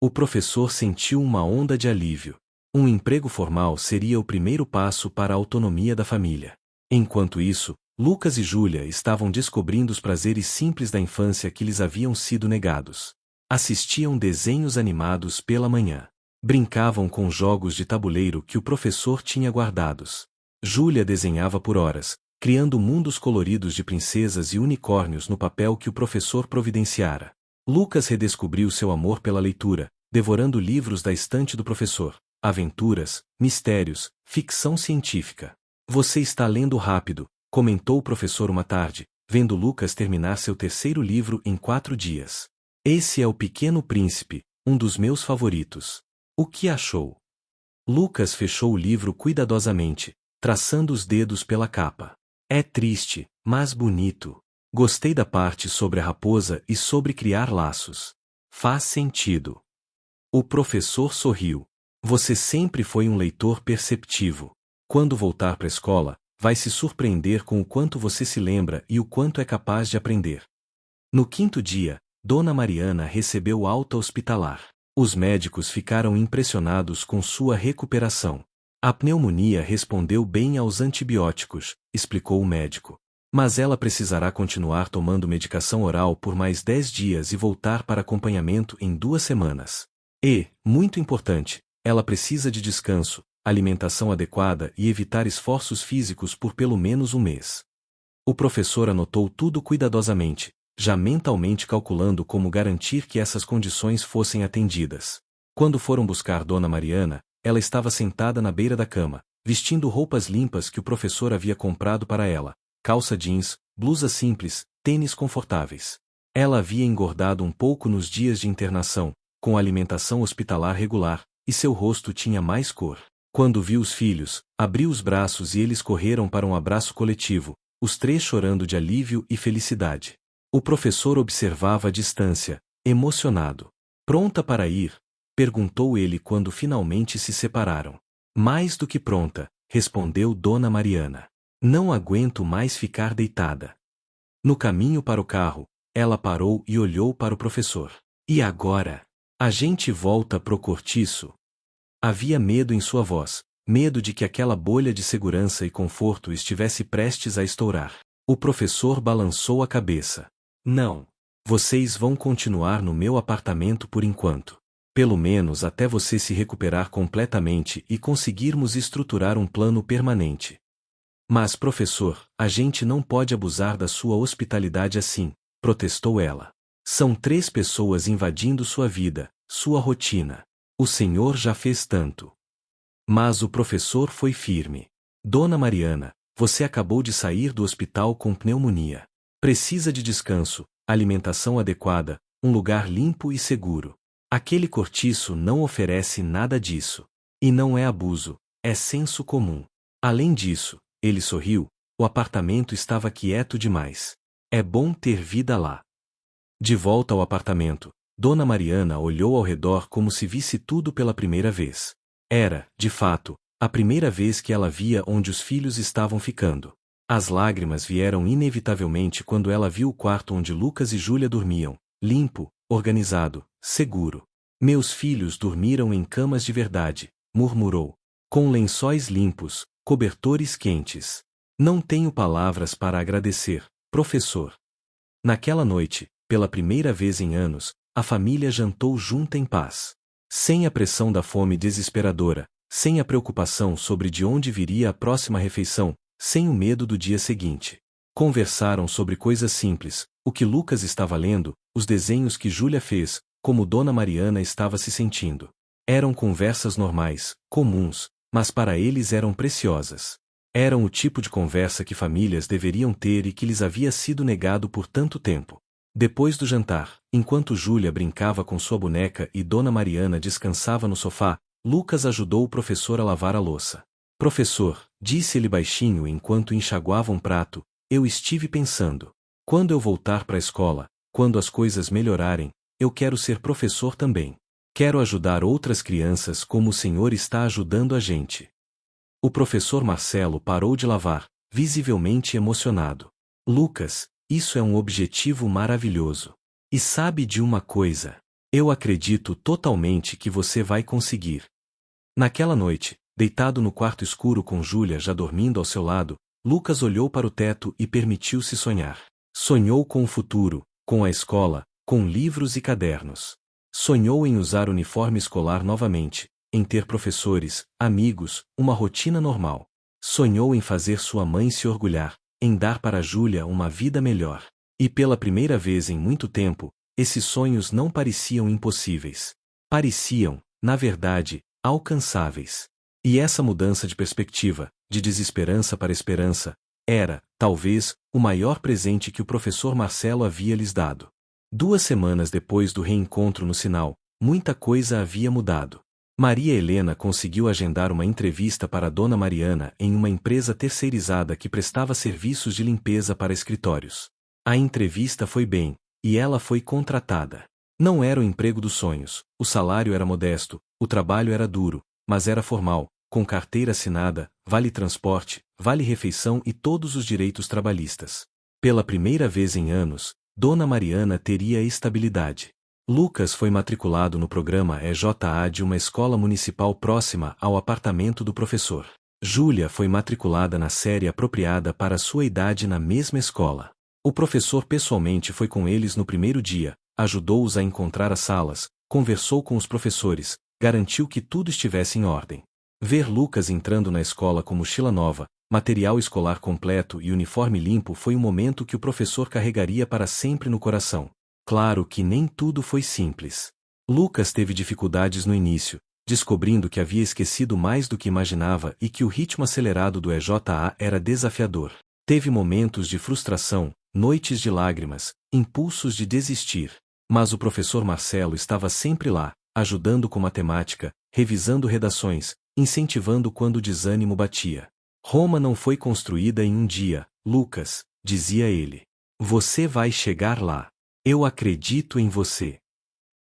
O professor sentiu uma onda de alívio. Um emprego formal seria o primeiro passo para a autonomia da família. Enquanto isso, Lucas e Júlia estavam descobrindo os prazeres simples da infância que lhes haviam sido negados. Assistiam desenhos animados pela manhã. Brincavam com jogos de tabuleiro que o professor tinha guardados. Júlia desenhava por horas, criando mundos coloridos de princesas e unicórnios no papel que o professor providenciara. Lucas redescobriu seu amor pela leitura, devorando livros da estante do professor. Aventuras, mistérios, ficção científica. Você está lendo rápido, comentou o professor uma tarde, vendo Lucas terminar seu terceiro livro em 4 dias. Esse é O Pequeno Príncipe, um dos meus favoritos. O que achou? Lucas fechou o livro cuidadosamente, traçando os dedos pela capa. É triste, mas bonito. Gostei da parte sobre a raposa e sobre criar laços. Faz sentido. O professor sorriu. Você sempre foi um leitor perceptivo. Quando voltar para a escola, vai se surpreender com o quanto você se lembra e o quanto é capaz de aprender. No 5º dia, Dona Mariana recebeu alta hospitalar. Os médicos ficaram impressionados com sua recuperação. A pneumonia respondeu bem aos antibióticos, explicou o médico. Mas ela precisará continuar tomando medicação oral por mais 10 dias e voltar para acompanhamento em 2 semanas. E, muito importante, ela precisa de descanso, alimentação adequada e evitar esforços físicos por pelo menos um mês. O professor anotou tudo cuidadosamente, já mentalmente calculando como garantir que essas condições fossem atendidas. Quando foram buscar Dona Mariana, ela estava sentada na beira da cama, vestindo roupas limpas que o professor havia comprado para ela, calça jeans, blusa simples, tênis confortáveis. Ela havia engordado um pouco nos dias de internação, com alimentação hospitalar regular, e seu rosto tinha mais cor. Quando viu os filhos, abriu os braços e eles correram para um abraço coletivo, os 3 chorando de alívio e felicidade. O professor observava à distância, emocionado. Pronta para ir? Perguntou ele quando finalmente se separaram. Mais do que pronta, respondeu Dona Mariana. Não aguento mais ficar deitada. No caminho para o carro, ela parou e olhou para o professor. E agora? A gente volta pro cortiço? Havia medo em sua voz, medo de que aquela bolha de segurança e conforto estivesse prestes a estourar. O professor balançou a cabeça. Não. Vocês vão continuar no meu apartamento por enquanto. Pelo menos até você se recuperar completamente e conseguirmos estruturar um plano permanente. Mas, professor, a gente não pode abusar da sua hospitalidade assim, protestou ela. São 3 pessoas invadindo sua vida, sua rotina. O senhor já fez tanto. Mas o professor foi firme. Dona Mariana, você acabou de sair do hospital com pneumonia. Precisa de descanso, alimentação adequada, um lugar limpo e seguro. Aquele cortiço não oferece nada disso. E não é abuso, é senso comum. Além disso, ele sorriu, o apartamento estava quieto demais. É bom ter vida lá. De volta ao apartamento, Dona Mariana olhou ao redor como se visse tudo pela primeira vez. Era, de fato, a primeira vez que ela via onde os filhos estavam ficando. As lágrimas vieram inevitavelmente quando ela viu o quarto onde Lucas e Júlia dormiam, limpo, organizado, seguro. Meus filhos dormiram em camas de verdade, murmurou. Com lençóis limpos, cobertores quentes. Não tenho palavras para agradecer, professor. Naquela noite, pela primeira vez em anos, a família jantou junta em paz. Sem a pressão da fome desesperadora, sem a preocupação sobre de onde viria a próxima refeição, sem o medo do dia seguinte. Conversaram sobre coisas simples, o que Lucas estava lendo, os desenhos que Júlia fez, como Dona Mariana estava se sentindo. Eram conversas normais, comuns, mas para eles eram preciosas. Eram o tipo de conversa que famílias deveriam ter e que lhes havia sido negado por tanto tempo. Depois do jantar, enquanto Júlia brincava com sua boneca e Dona Mariana descansava no sofá, Lucas ajudou o professor a lavar a louça. Professor, disse ele baixinho enquanto enxaguava um prato, eu estive pensando. Quando eu voltar para a escola, quando as coisas melhorarem, eu quero ser professor também. Quero ajudar outras crianças como o senhor está ajudando a gente. O professor Marcelo parou de lavar, visivelmente emocionado. Lucas, isso é um objetivo maravilhoso. E sabe de uma coisa? Eu acredito totalmente que você vai conseguir. Naquela noite, deitado no quarto escuro com Júlia já dormindo ao seu lado, Lucas olhou para o teto e permitiu-se sonhar. Sonhou com o futuro, com a escola, com livros e cadernos. Sonhou em usar uniforme escolar novamente, em ter professores, amigos, uma rotina normal. Sonhou em fazer sua mãe se orgulhar, em dar para Júlia uma vida melhor. E pela primeira vez em muito tempo, esses sonhos não pareciam impossíveis. Pareciam, na verdade, alcançáveis. E essa mudança de perspectiva, de desesperança para esperança, era, talvez, o maior presente que o professor Marcelo havia lhes dado. 2 semanas depois do reencontro no sinal, muita coisa havia mudado. Maria Helena conseguiu agendar uma entrevista para Dona Mariana em uma empresa terceirizada que prestava serviços de limpeza para escritórios. A entrevista foi bem, e ela foi contratada. Não era o emprego dos sonhos, o salário era modesto, o trabalho era duro, mas era formal, com carteira assinada, vale-transporte, vale-refeição e todos os direitos trabalhistas. Pela primeira vez em anos, Dona Mariana teria estabilidade. Lucas foi matriculado no programa EJA de uma escola municipal próxima ao apartamento do professor. Júlia foi matriculada na série apropriada para sua idade na mesma escola. O professor pessoalmente foi com eles no primeiro dia, ajudou-os a encontrar as salas, conversou com os professores, garantiu que tudo estivesse em ordem. Ver Lucas entrando na escola com mochila nova, material escolar completo e uniforme limpo foi um momento que o professor carregaria para sempre no coração. Claro que nem tudo foi simples. Lucas teve dificuldades no início, descobrindo que havia esquecido mais do que imaginava e que o ritmo acelerado do EJA era desafiador. Teve momentos de frustração, noites de lágrimas, impulsos de desistir. Mas o professor Marcelo estava sempre lá, ajudando com matemática, revisando redações, incentivando quando o desânimo batia. Roma não foi construída em um dia, Lucas, dizia ele. Você vai chegar lá. Eu acredito em você.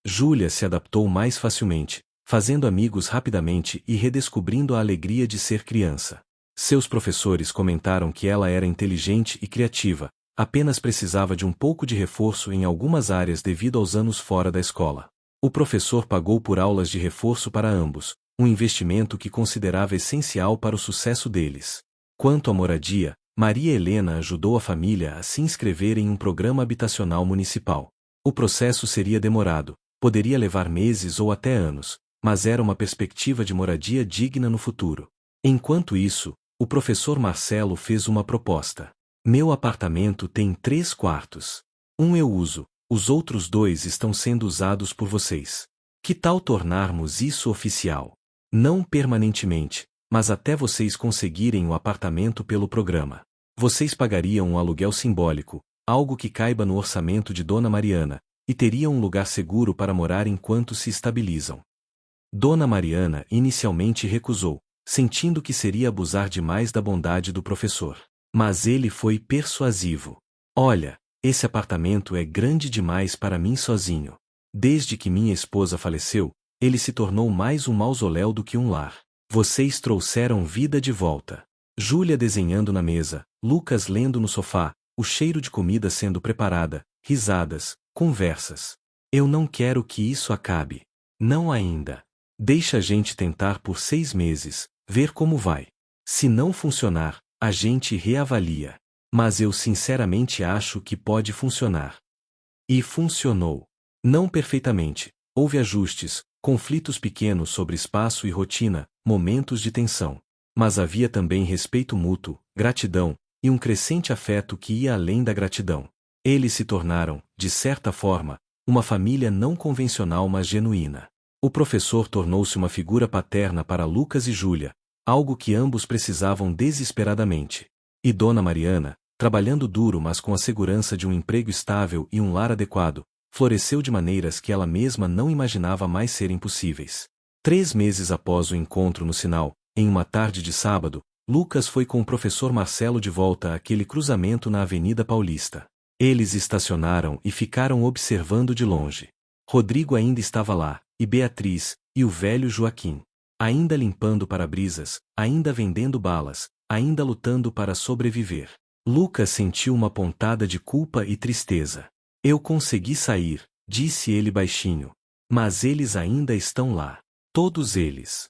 Júlia se adaptou mais facilmente, fazendo amigos rapidamente e redescobrindo a alegria de ser criança. Seus professores comentaram que ela era inteligente e criativa, apenas precisava de um pouco de reforço em algumas áreas devido aos anos fora da escola. O professor pagou por aulas de reforço para ambos, um investimento que considerava essencial para o sucesso deles. Quanto à moradia, Maria Helena ajudou a família a se inscrever em um programa habitacional municipal. O processo seria demorado, poderia levar meses ou até anos, mas era uma perspectiva de moradia digna no futuro. Enquanto isso, o professor Marcelo fez uma proposta. Meu apartamento tem 3 quartos. Um eu uso, os outros 2 estão sendo usados por vocês. Que tal tornarmos isso oficial? Não permanentemente, mas até vocês conseguirem o apartamento pelo programa. Vocês pagariam um aluguel simbólico, algo que caiba no orçamento de Dona Mariana, e teriam um lugar seguro para morar enquanto se estabilizam. Dona Mariana inicialmente recusou, sentindo que seria abusar demais da bondade do professor. Mas ele foi persuasivo. Olha, esse apartamento é grande demais para mim sozinho. Desde que minha esposa faleceu, ele se tornou mais um mausoléu do que um lar. Vocês trouxeram vida de volta. Júlia desenhando na mesa, Lucas lendo no sofá, o cheiro de comida sendo preparada, risadas, conversas. Eu não quero que isso acabe. Não ainda. Deixa a gente tentar por 6 meses, ver como vai. Se não funcionar, a gente reavalia. Mas eu sinceramente acho que pode funcionar. E funcionou. Não perfeitamente. Houve ajustes, conflitos pequenos sobre espaço e rotina, momentos de tensão. Mas havia também respeito mútuo, gratidão, e um crescente afeto que ia além da gratidão. Eles se tornaram, de certa forma, uma família não convencional mas genuína. O professor tornou-se uma figura paterna para Lucas e Júlia, algo que ambos precisavam desesperadamente. E Dona Mariana, trabalhando duro mas com a segurança de um emprego estável e um lar adequado, floresceu de maneiras que ela mesma não imaginava mais serem possíveis. 3 meses após o encontro no sinal, em uma tarde de sábado, Lucas foi com o professor Marcelo de volta àquele cruzamento na Avenida Paulista. Eles estacionaram e ficaram observando de longe. Rodrigo ainda estava lá, e Beatriz, e o velho Joaquim. Ainda limpando para-brisas, ainda vendendo balas, ainda lutando para sobreviver. Lucas sentiu uma pontada de culpa e tristeza. Eu consegui sair, disse ele baixinho. Mas eles ainda estão lá. Todos eles.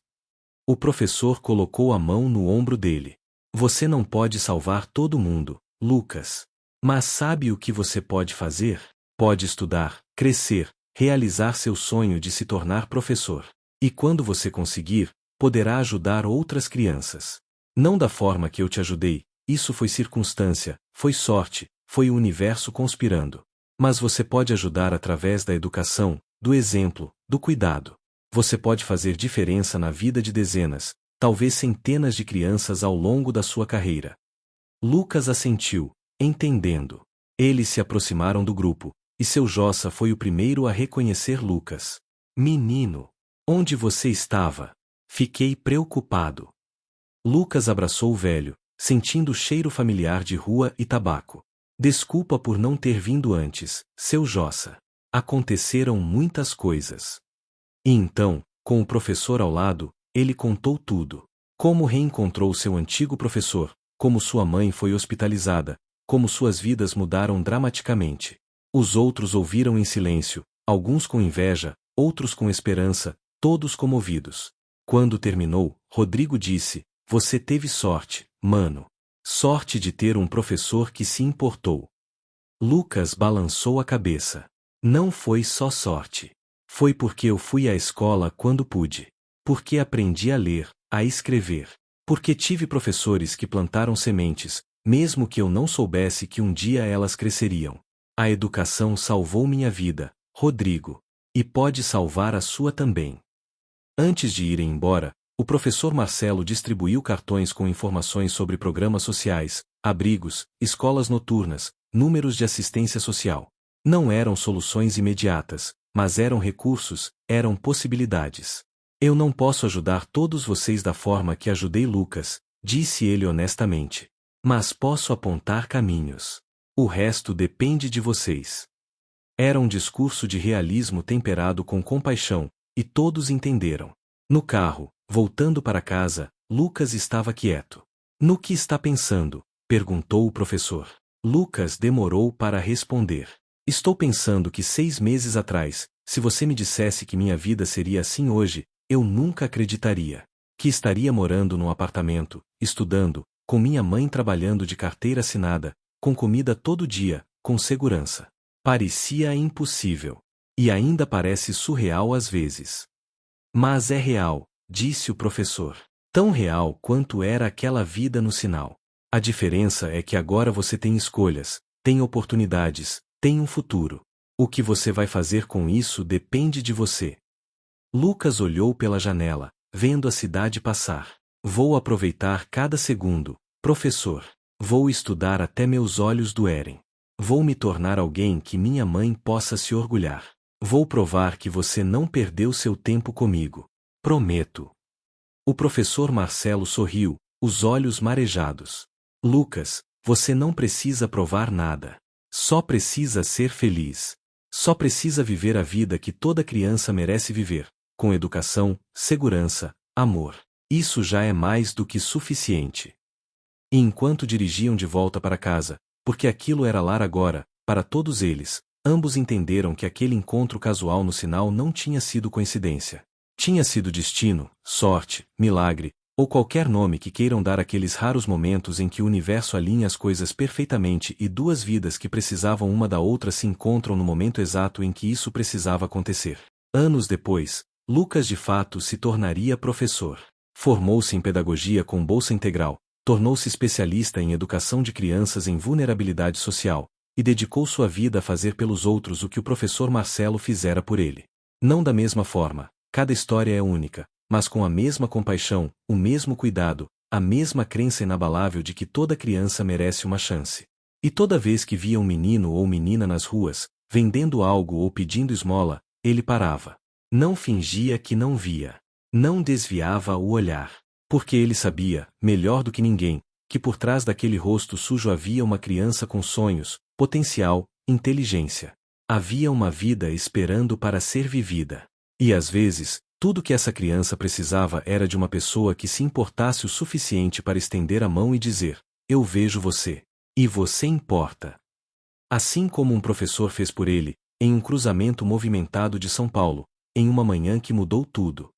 O professor colocou a mão no ombro dele. Você não pode salvar todo mundo, Lucas. Mas sabe o que você pode fazer? Pode estudar, crescer, realizar seu sonho de se tornar professor. E quando você conseguir, poderá ajudar outras crianças. Não da forma que eu te ajudei, isso foi circunstância, foi sorte, foi o universo conspirando. Mas você pode ajudar através da educação, do exemplo, do cuidado. Você pode fazer diferença na vida de dezenas, talvez centenas de crianças ao longo da sua carreira. Lucas assentiu, entendendo. Eles se aproximaram do grupo, e seu Jossa foi o primeiro a reconhecer Lucas. Menino, onde você estava? Fiquei preocupado. Lucas abraçou o velho, sentindo o cheiro familiar de rua e tabaco. Desculpa por não ter vindo antes, seu Jossa. Aconteceram muitas coisas. E então, com o professor ao lado, ele contou tudo. Como reencontrou seu antigo professor, como sua mãe foi hospitalizada, como suas vidas mudaram dramaticamente. Os outros ouviram em silêncio, alguns com inveja, outros com esperança, todos comovidos. Quando terminou, Rodrigo disse: Você teve sorte, mano. Sorte de ter um professor que se importou. Lucas balançou a cabeça. Não foi só sorte. Foi porque eu fui à escola quando pude. Porque aprendi a ler, a escrever. Porque tive professores que plantaram sementes, mesmo que eu não soubesse que um dia elas cresceriam. A educação salvou minha vida, Rodrigo. E pode salvar a sua também. Antes de irem embora, o professor Marcelo distribuiu cartões com informações sobre programas sociais, abrigos, escolas noturnas, números de assistência social. Não eram soluções imediatas, mas eram recursos, eram possibilidades. Eu não posso ajudar todos vocês da forma que ajudei Lucas, disse ele honestamente. Mas posso apontar caminhos. O resto depende de vocês. Era um discurso de realismo temperado com compaixão, e todos entenderam. No carro, voltando para casa, Lucas estava quieto. No que está pensando? Perguntou o professor. Lucas demorou para responder. Estou pensando que 6 meses atrás, se você me dissesse que minha vida seria assim hoje, eu nunca acreditaria. Que estaria morando num apartamento, estudando, com minha mãe trabalhando de carteira assinada, com comida todo dia, com segurança. Parecia impossível. E ainda parece surreal às vezes. Mas é real, disse o professor. Tão real quanto era aquela vida no sinal. A diferença é que agora você tem escolhas, tem oportunidades, tem um futuro. O que você vai fazer com isso depende de você. Lucas olhou pela janela, vendo a cidade passar. Vou aproveitar cada segundo, professor. Vou estudar até meus olhos doerem. Vou me tornar alguém que minha mãe possa se orgulhar. Vou provar que você não perdeu seu tempo comigo. Prometo. O professor Marcelo sorriu, os olhos marejados. Lucas, você não precisa provar nada. Só precisa ser feliz. Só precisa viver a vida que toda criança merece viver, com educação, segurança, amor. Isso já é mais do que suficiente. E enquanto dirigiam de volta para casa, porque aquilo era lar agora, para todos eles, ambos entenderam que aquele encontro casual no sinal não tinha sido coincidência. Tinha sido destino, sorte, milagre, ou qualquer nome que queiram dar àqueles raros momentos em que o universo alinha as coisas perfeitamente e duas vidas que precisavam uma da outra se encontram no momento exato em que isso precisava acontecer. Anos depois, Lucas de fato se tornaria professor. Formou-se em pedagogia com bolsa integral, tornou-se especialista em educação de crianças em vulnerabilidade social, e dedicou sua vida a fazer pelos outros o que o professor Marcelo fizera por ele. Não da mesma forma, cada história é única, mas com a mesma compaixão, o mesmo cuidado, a mesma crença inabalável de que toda criança merece uma chance. E toda vez que via um menino ou menina nas ruas, vendendo algo ou pedindo esmola, ele parava. Não fingia que não via. Não desviava o olhar. Porque ele sabia, melhor do que ninguém, que por trás daquele rosto sujo havia uma criança com sonhos, potencial, inteligência. Havia uma vida esperando para ser vivida. E às vezes, tudo que essa criança precisava era de uma pessoa que se importasse o suficiente para estender a mão e dizer: "Eu vejo você. E você importa." Assim como um professor fez por ele, em um cruzamento movimentado de São Paulo, em uma manhã que mudou tudo.